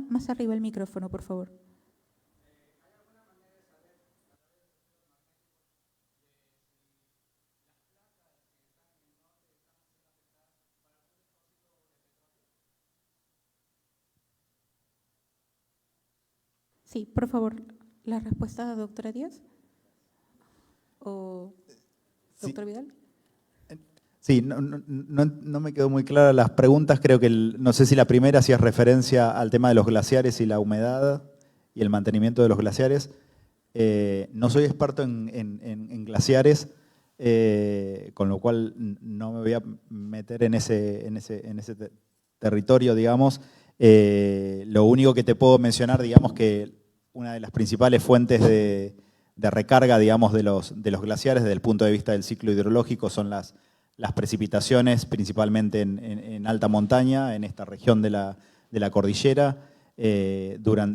Speaker 2: Más arriba el micrófono, por favor. Sí, por favor, la respuesta, doctora Díaz. ¿O doctor Vidal?
Speaker 7: Sí, no me quedó muy clara las preguntas. Creo que no sé si la primera hacía referencia al tema de los glaciares y la humedad y el mantenimiento de los glaciares. No soy experto en glaciares, con lo cual no me voy a meter en ese territorio, digamos. Lo único que te puedo mencionar, digamos, que una de las principales fuentes de recarga, digamos, de los glaciares desde el punto de vista del ciclo hidrológico son las precipitaciones, principalmente en alta montaña, en esta región de la cordillera,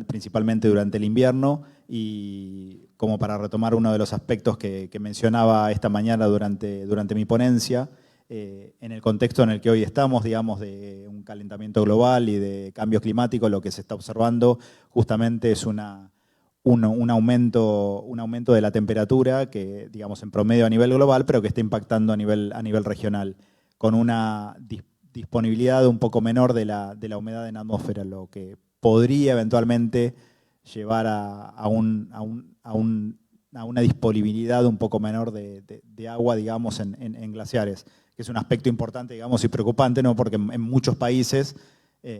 Speaker 7: principalmente durante el invierno. Y como para retomar uno de los aspectos que mencionaba esta mañana durante mi ponencia, en el contexto en el que hoy estamos, digamos, de un calentamiento global y de cambio climático, lo que se está observando justamente es un aumento de la temperatura que, digamos, en promedio a nivel global, pero que está impactando a nivel regional, con una disponibilidad un poco menor de la humedad en la atmósfera, lo que podría eventualmente llevar a una disponibilidad un poco menor de agua, digamos, en glaciares, que es un aspecto importante, digamos, y preocupante, ¿no? Porque en muchos países,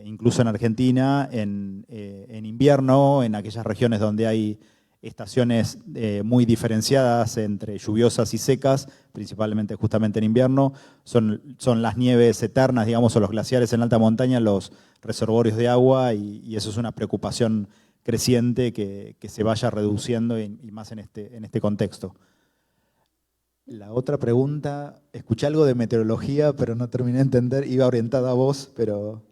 Speaker 7: incluso en Argentina, en invierno, en aquellas regiones donde hay estaciones muy diferenciadas entre lluviosas y secas, principalmente justamente en invierno, son las nieves eternas, digamos, o los glaciares en alta montaña, los reservorios de agua, y eso es una preocupación creciente que se vaya reduciendo y más en este contexto. La otra pregunta, escuché algo de meteorología, pero no terminé de entender, iba orientada a vos, pero...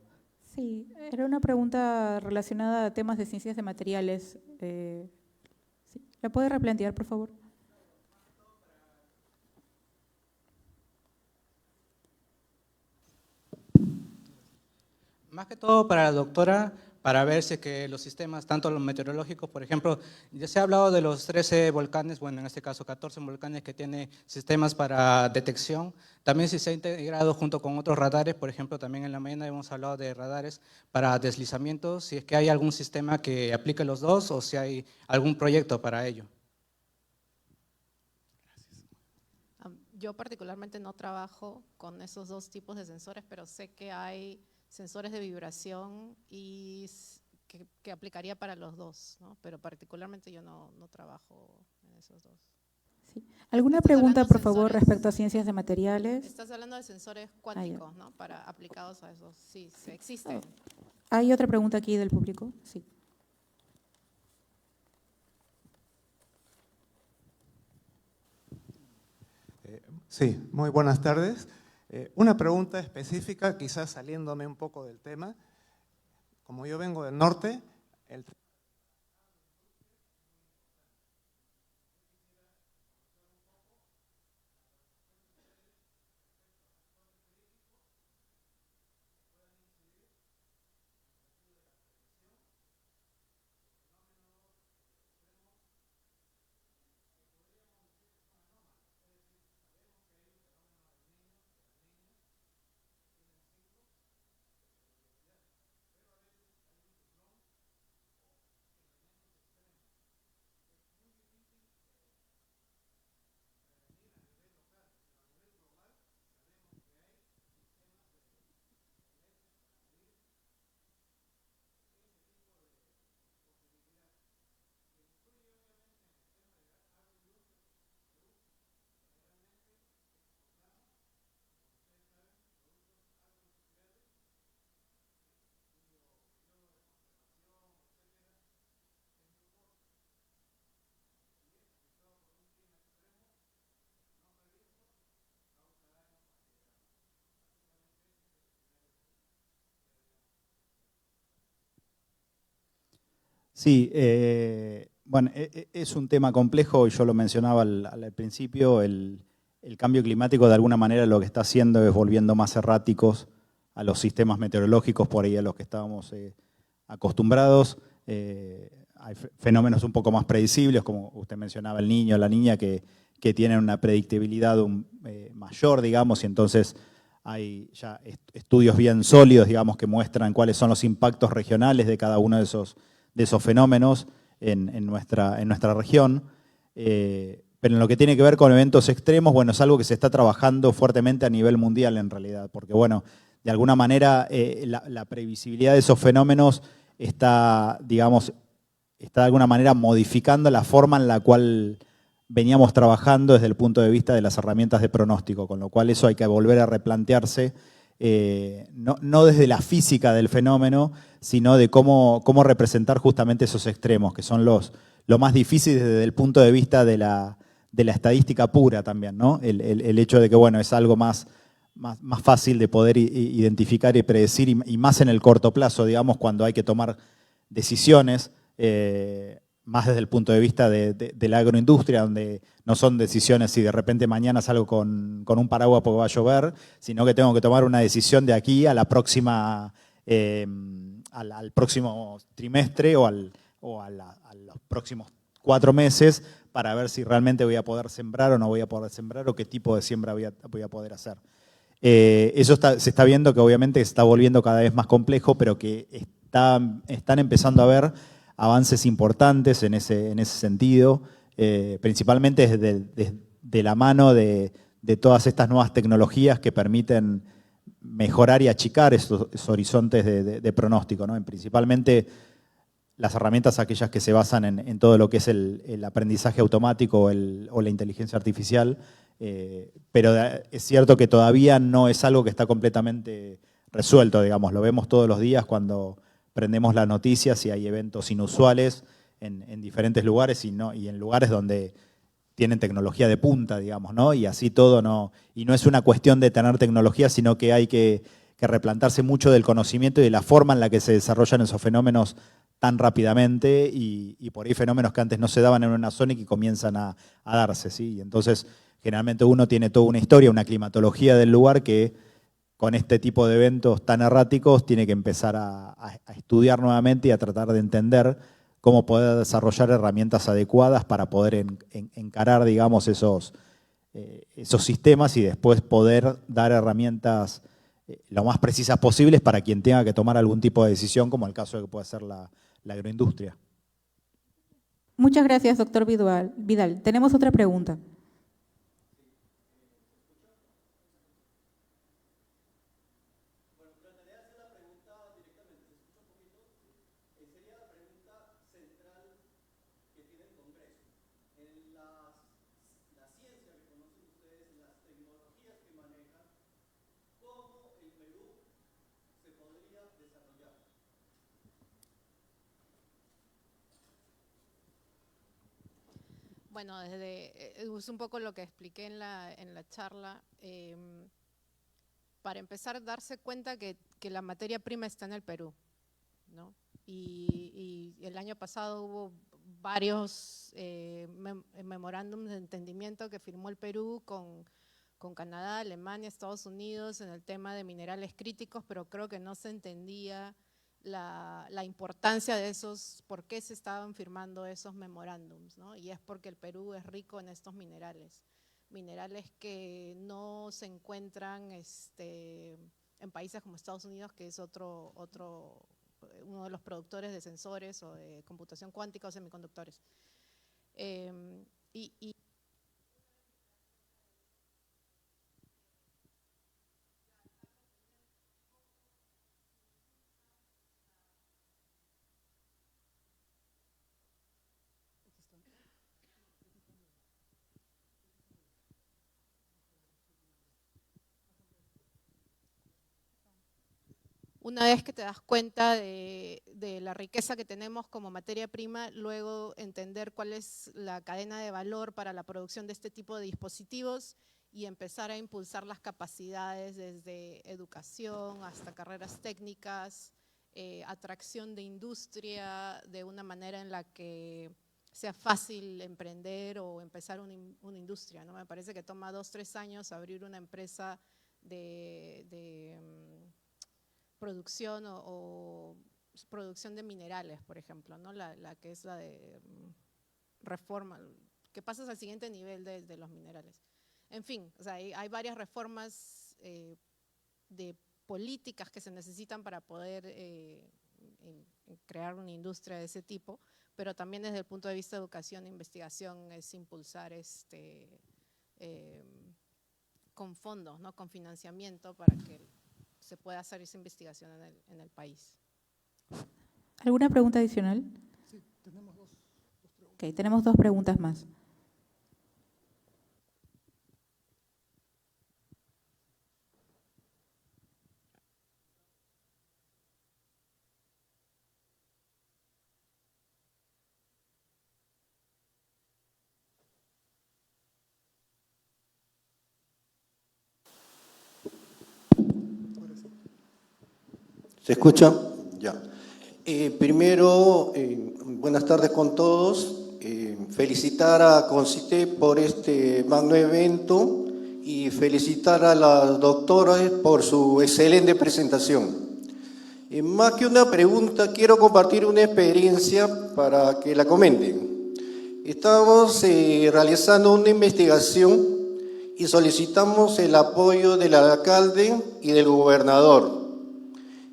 Speaker 2: Sí, era una pregunta relacionada a temas de ciencias de materiales. Sí. ¿La puede replantear, por favor?
Speaker 8: Más que todo para la doctora, para ver si que los sistemas, tanto los meteorológicos, por ejemplo, ya se ha hablado de los 13 volcanes, bueno, en este caso 14 volcanes que tienen sistemas para detección. También si se ha integrado junto con otros radares, por ejemplo, también en la mañana hemos hablado de radares para deslizamientos, si es que hay algún sistema que aplique los dos o si hay algún proyecto para ello.
Speaker 6: Yo particularmente no trabajo con esos dos tipos de sensores, pero sé que hay sensores de vibración y que aplicaría para los dos, ¿no? Pero particularmente yo no trabajo en esos dos.
Speaker 2: Sí. ¿Alguna pregunta, por favor, respecto a ciencias de materiales?
Speaker 6: Estás hablando de sensores cuánticos, ¿no? Para aplicados a esos. Sí, existen.
Speaker 2: ¿Hay otra pregunta aquí del público? Sí.
Speaker 9: Sí, muy buenas tardes. Una pregunta específica, quizás saliéndome un poco del tema. Como yo vengo del norte,
Speaker 7: Sí, bueno, es un tema complejo y yo lo mencionaba al principio, el cambio climático de alguna manera lo que está haciendo es volviendo más erráticos a los sistemas meteorológicos por ahí a los que estábamos acostumbrados. Hay fenómenos un poco más predecibles, como usted mencionaba, el niño, la niña, que tienen una predictibilidad mayor, digamos, y entonces hay ya estudios bien sólidos, digamos, que muestran cuáles son los impactos regionales de cada uno de esos fenómenos en nuestra región. Pero en lo que tiene que ver con eventos extremos, bueno, es algo que se está trabajando fuertemente a nivel mundial en realidad, porque bueno, de alguna manera la previsibilidad de esos fenómenos está, digamos, está de alguna manera modificando la forma en la cual veníamos trabajando desde el punto de vista de las herramientas de pronóstico, con lo cual eso hay que volver a replantearse, no desde la física del fenómeno, sino de cómo representar justamente esos extremos, que son lo más difícil desde el punto de vista de la estadística pura también, ¿no? El hecho de que, bueno, es algo más fácil de poder identificar y predecir, y más en el corto plazo, digamos, cuando hay que tomar decisiones, más desde el punto de vista de la agroindustria, donde no son decisiones si de repente mañana salgo con un paraguas porque va a llover, sino que tengo que tomar una decisión de aquí a la próxima, al próximo trimestre o a los próximos 4 meses, para ver si realmente voy a poder sembrar o no voy a poder sembrar, o qué tipo de siembra voy a poder hacer. Eso se está viendo que obviamente se está volviendo cada vez más complejo, pero que están empezando a haber avances importantes en ese sentido, principalmente desde la mano de todas estas nuevas tecnologías que permiten mejorar y achicar esos horizontes de pronóstico, ¿no? Principalmente las herramientas aquellas que se basan en todo lo que es el aprendizaje automático o la inteligencia artificial, pero es cierto que todavía no es algo que está completamente resuelto, digamos, lo vemos todos los días cuando prendemos las noticias y hay eventos inusuales en diferentes lugares y en lugares donde tienen tecnología de punta, digamos, ¿no? Y así todo y no es una cuestión de tener tecnología, sino que hay que replantarse mucho del conocimiento y de la forma en la que se desarrollan esos fenómenos tan rápidamente y por ahí fenómenos que antes no se daban en una zona y que comienzan a darse, ¿sí? Y entonces generalmente uno tiene toda una historia, una climatología del lugar que con este tipo de eventos tan erráticos tiene que empezar a estudiar nuevamente y a tratar de entender cómo poder desarrollar herramientas adecuadas para poder encarar, digamos, esos sistemas y después poder dar herramientas lo más precisas posibles para quien tenga que tomar algún tipo de decisión, como el caso de que puede ser la agroindustria.
Speaker 2: Muchas gracias, doctor Vidal. Tenemos otra pregunta.
Speaker 6: Bueno, es un poco lo que expliqué en la charla. Para empezar, darse cuenta que la materia prima está en el Perú, ¿no? Y el año pasado hubo varios memorándums de entendimiento que firmó el Perú con Canadá, Alemania, Estados Unidos en el tema de minerales críticos, pero creo que no se entendía la importancia de esos, por qué se estaban firmando esos memorándums, ¿no? Y es porque el Perú es rico en estos minerales que no se encuentran en países como Estados Unidos, que es uno de los productores de sensores o de computación cuántica o semiconductores. Una vez que te das cuenta de la riqueza que tenemos como materia prima, luego entender cuál es la cadena de valor para la producción de este tipo de dispositivos y empezar a impulsar las capacidades desde educación hasta carreras técnicas, atracción de industria de una manera en la que sea fácil emprender o empezar una industria, ¿no? Me parece que toma 2 o 3 años abrir una empresa de producción o producción de minerales, por ejemplo, ¿no? La que es la de reforma, que pasas al siguiente nivel de los minerales. En fin, o sea, hay varias reformas de políticas que se necesitan para poder crear una industria de ese tipo, pero también desde el punto de vista de educación e investigación es impulsar con fondos, ¿no? Con financiamiento para que se pueda hacer esa investigación en el país.
Speaker 2: ¿Alguna pregunta adicional?
Speaker 1: Sí, tenemos dos preguntas.
Speaker 2: Ok, tenemos 2 preguntas más.
Speaker 10: ¿Se escucha? Ya. Primero, buenas tardes con todos. Felicitar a CONCITEC por este magno evento y felicitar a las doctoras por su excelente presentación. Más que una pregunta, quiero compartir una experiencia para que la comenten. Estamos realizando una investigación y solicitamos el apoyo del alcalde y del gobernador.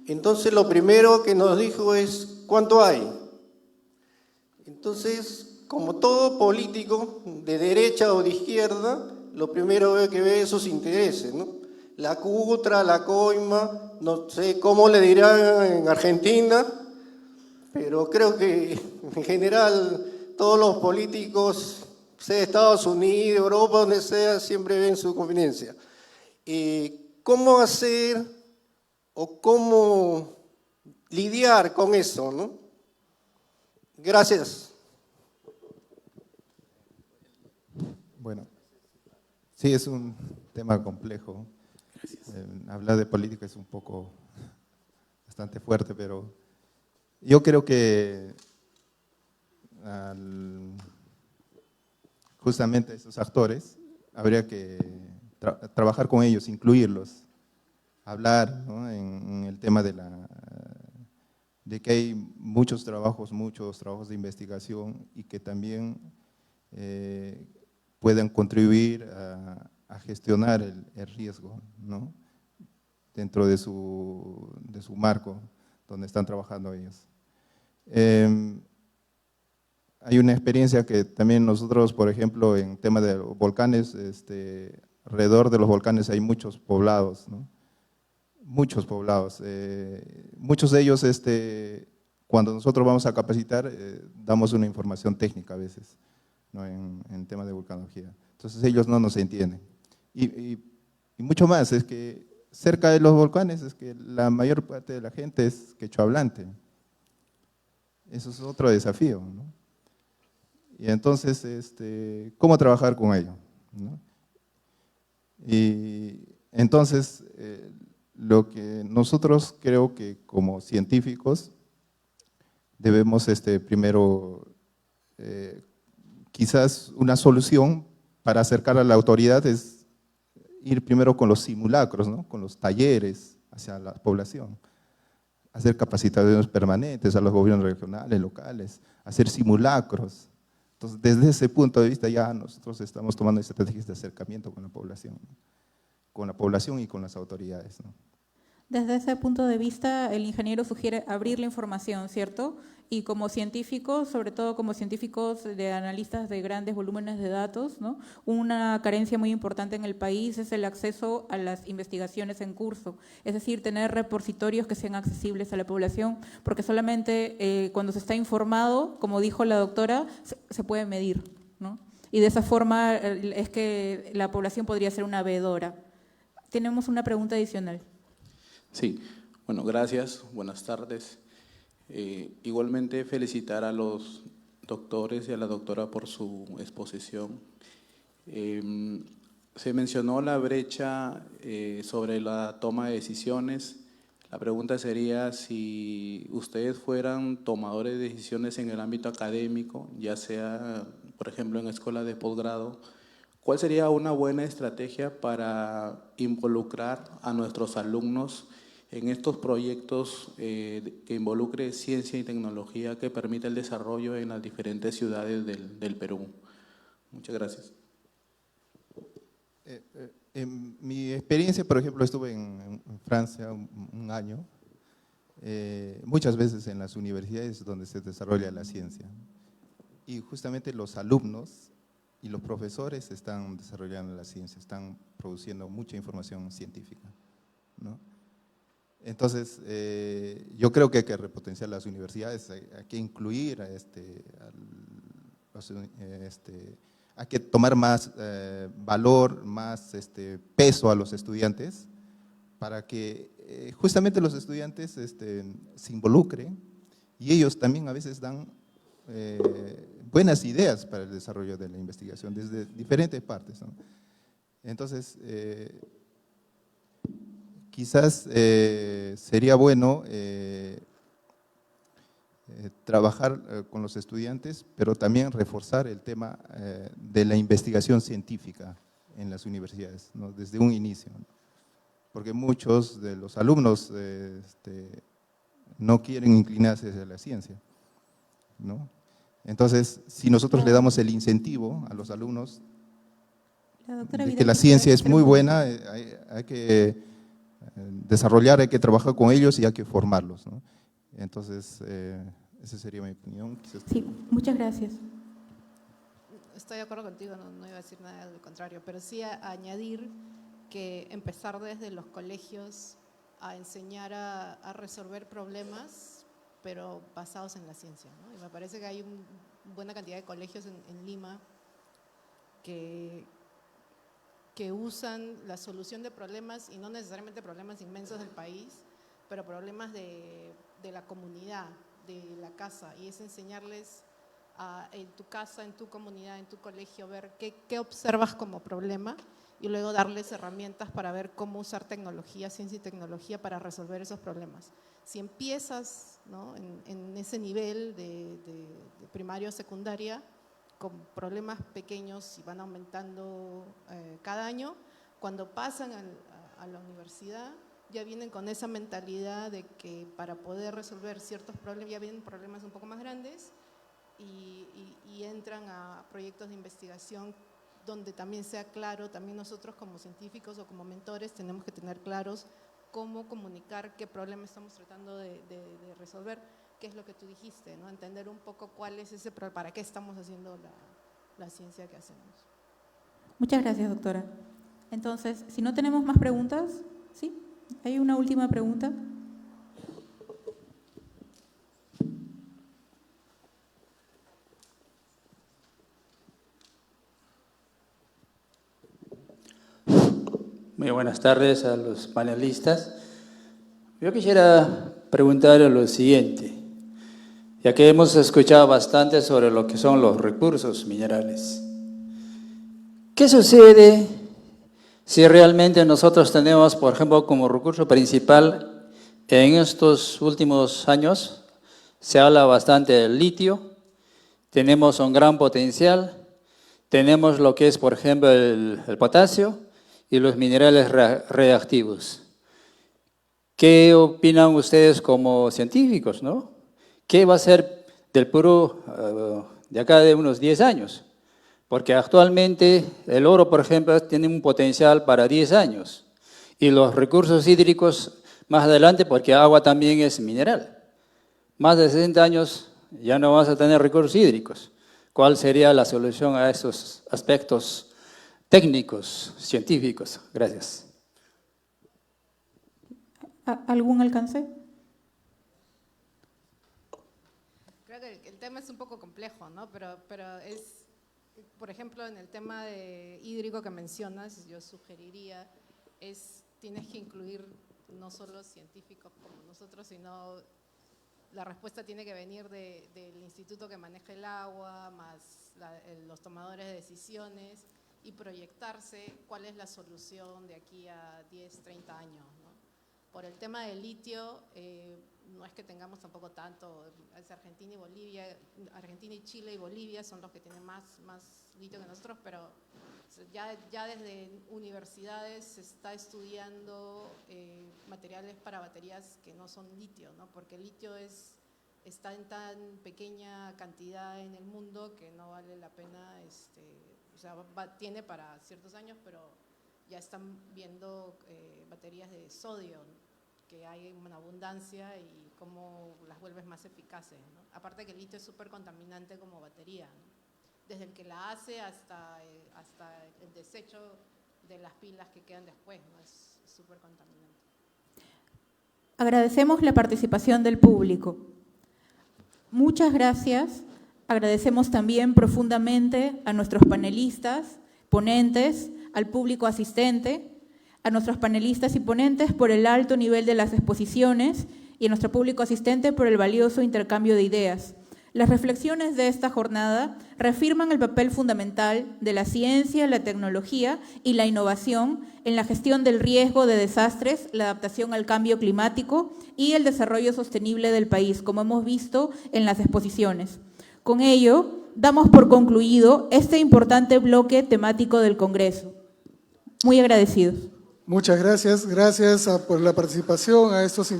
Speaker 10: Entonces lo primero que nos dijo es, ¿cuánto hay? Entonces, como todo político, de derecha o de izquierda, lo primero que ve es sus intereses, ¿no? La CUTRA, la COIMA, no sé cómo le dirán en Argentina, pero creo que en general todos los políticos, sea Estados Unidos, Europa, donde sea, siempre ven su conveniencia. ¿Cómo hacer o cómo lidiar con eso, ¿no? Gracias.
Speaker 3: Bueno, sí, es un tema complejo. Hablar de política es un poco bastante fuerte, pero yo creo que justamente esos actores habría que trabajar con ellos, incluirlos, hablar, ¿no? en el tema de que hay muchos trabajos de investigación y que también puedan contribuir a gestionar el riesgo, ¿no? Dentro de su marco donde están trabajando ellos. Hay una experiencia que también nosotros, por ejemplo, en tema de volcanes, alrededor de los volcanes hay muchos poblados, ¿no? Muchos poblados. Muchos de ellos, cuando nosotros vamos a capacitar, damos una información técnica a veces, ¿no? en tema de vulcanología. Entonces ellos no nos entienden. Y mucho más, es que cerca de los volcanes es que la mayor parte de la gente es quechua hablante. Eso es otro desafío, ¿no? Y entonces, ¿cómo trabajar con ello, ¿no? Y entonces, lo que nosotros creo que como científicos debemos primero, quizás una solución para acercar a la autoridad es ir primero con los simulacros, ¿no? Con los talleres hacia la población, hacer capacitaciones permanentes a los gobiernos regionales, locales, hacer simulacros. Entonces, desde ese punto de vista ya nosotros estamos tomando estrategias de acercamiento con la población y con las autoridades, ¿no?
Speaker 2: Desde ese punto de vista, el ingeniero sugiere abrir la información, ¿cierto? Y como científicos, sobre todo como científicos de analistas de grandes volúmenes de datos, ¿no? Una carencia muy importante en el país es el acceso a las investigaciones en curso, es decir, tener repositorios que sean accesibles a la población, porque solamente cuando se está informado, como dijo la doctora, se puede medir, ¿no? Y de esa forma es que la población podría ser una veedora. Tenemos una pregunta adicional.
Speaker 11: Sí, bueno, gracias, buenas tardes. Igualmente felicitar a los doctores y a la doctora por su exposición. Se mencionó la brecha sobre la toma de decisiones, La pregunta sería si ustedes fueran tomadores de decisiones en el ámbito académico, ya sea, por ejemplo, en escuelas de posgrado, ¿cuál sería una buena estrategia para involucrar a nuestros alumnos en estos proyectos que involucre ciencia y tecnología que permita el desarrollo en las diferentes ciudades del Perú? Muchas gracias.
Speaker 3: En mi experiencia, por ejemplo, estuve en Francia un año, muchas veces en las universidades donde se desarrolla la ciencia. Y justamente los alumnos y los profesores están desarrollando la ciencia, están produciendo mucha información científica, ¿no? Entonces, yo creo que hay que repotenciar las universidades, hay que incluir hay que tomar más valor, más peso a los estudiantes para que justamente los estudiantes se involucren y ellos también a veces dan buenas ideas para el desarrollo de la investigación desde diferentes partes, ¿no? Entonces, quizás sería bueno trabajar con los estudiantes, pero también reforzar el tema de la investigación científica en las universidades, ¿no? Desde un inicio, ¿no? Porque muchos de los alumnos no quieren inclinarse hacia la ciencia, ¿no? Entonces, si nosotros le damos el incentivo a los alumnos de que la ciencia es muy buena, hay que desarrollar, hay que trabajar con ellos y hay que formarlos, ¿no? Entonces, esa sería mi opinión.
Speaker 2: Sí, muchas gracias.
Speaker 6: Estoy de acuerdo contigo, no iba a decir nada del contrario, pero sí añadir que empezar desde los colegios a enseñar a resolver problemas, pero basados en la ciencia, ¿no? Y me parece que hay una buena cantidad de colegios en Lima que usan la solución de problemas, y no necesariamente problemas inmensos del país, pero problemas de la comunidad, de la casa, y es enseñarles en tu casa, en tu comunidad, en tu colegio, ver qué observas como problema y luego darles herramientas para ver cómo usar tecnología, ciencia y tecnología para resolver esos problemas. Si empiezas, ¿no?, en ese nivel de primaria o secundaria, con problemas pequeños y van aumentando cada año, cuando pasan a la universidad ya vienen con esa mentalidad de que para poder resolver ciertos problemas, ya vienen problemas un poco más grandes y entran a proyectos de investigación donde también sea claro, también nosotros como científicos o como mentores tenemos que tener claros cómo comunicar qué problema estamos tratando de resolver, qué es lo que tú dijiste, ¿no? Entender un poco cuál es ese problema, para qué estamos haciendo la ciencia que hacemos.
Speaker 2: Muchas gracias, doctora. Entonces, si no tenemos más preguntas, ¿sí? ¿Hay una última pregunta?
Speaker 12: Muy buenas tardes a los panelistas. Yo quisiera preguntar lo siguiente, ya que hemos escuchado bastante sobre lo que son los recursos minerales. ¿Qué sucede si realmente nosotros tenemos, por ejemplo, como recurso principal, en estos últimos años, se habla bastante del litio, tenemos un gran potencial, tenemos lo que es, por ejemplo, el potasio y los minerales reactivos? ¿Qué opinan ustedes como científicos, no? ¿Qué va a ser del Perú de acá de unos 10 años? Porque actualmente el oro, por ejemplo, tiene un potencial para 10 años y los recursos hídricos más adelante, porque agua también es mineral. Más de 60 años ya no vas a tener recursos hídricos. ¿Cuál sería la solución a esos aspectos técnicos, científicos? Gracias.
Speaker 2: ¿Algún alcance?
Speaker 6: Creo que el tema es un poco complejo, ¿no? Pero es, por ejemplo, en el tema de hídrico que mencionas, yo sugeriría, tienes que incluir no solo científicos como nosotros, sino la respuesta tiene que venir del instituto que maneja el agua, más los tomadores de decisiones, y proyectarse cuál es la solución de aquí a 10, 30 años, ¿no? Por el tema del litio, no es que tengamos tampoco tanto, es Argentina y Chile y Bolivia son los que tienen más litio que nosotros, pero ya desde universidades se está estudiando materiales para baterías que no son litio, ¿no? Porque el litio está en tan pequeña cantidad en el mundo que no vale la pena, o sea, tiene para ciertos años, pero ya están viendo baterías de sodio, que hay una abundancia y cómo las vuelves más eficaces, ¿no? Aparte que el litio es súper contaminante como batería, ¿no? Desde el que la hace hasta el desecho de las pilas que quedan después, ¿no? Es súper contaminante.
Speaker 2: Agradecemos la participación del público. Muchas gracias. Agradecemos también profundamente a nuestros panelistas, ponentes, al público asistente, a nuestros panelistas y ponentes por el alto nivel de las exposiciones y a nuestro público asistente por el valioso intercambio de ideas. Las reflexiones de esta jornada reafirman el papel fundamental de la ciencia, la tecnología y la innovación en la gestión del riesgo de desastres, la adaptación al cambio climático y el desarrollo sostenible del país, como hemos visto en las exposiciones. Con ello, damos por concluido este importante bloque temático del Congreso. Muy agradecidos.
Speaker 1: Muchas gracias. Gracias por la participación, a estos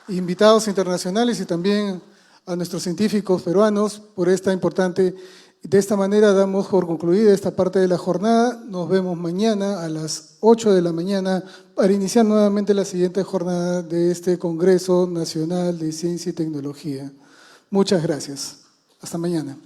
Speaker 1: invitados internacionales y también a nuestros científicos peruanos por esta importante. De esta manera damos por concluida esta parte de la jornada. Nos vemos mañana a las 8 de la mañana para iniciar nuevamente la siguiente jornada de este Congreso Nacional de Ciencia y Tecnología. Muchas gracias. Hasta mañana.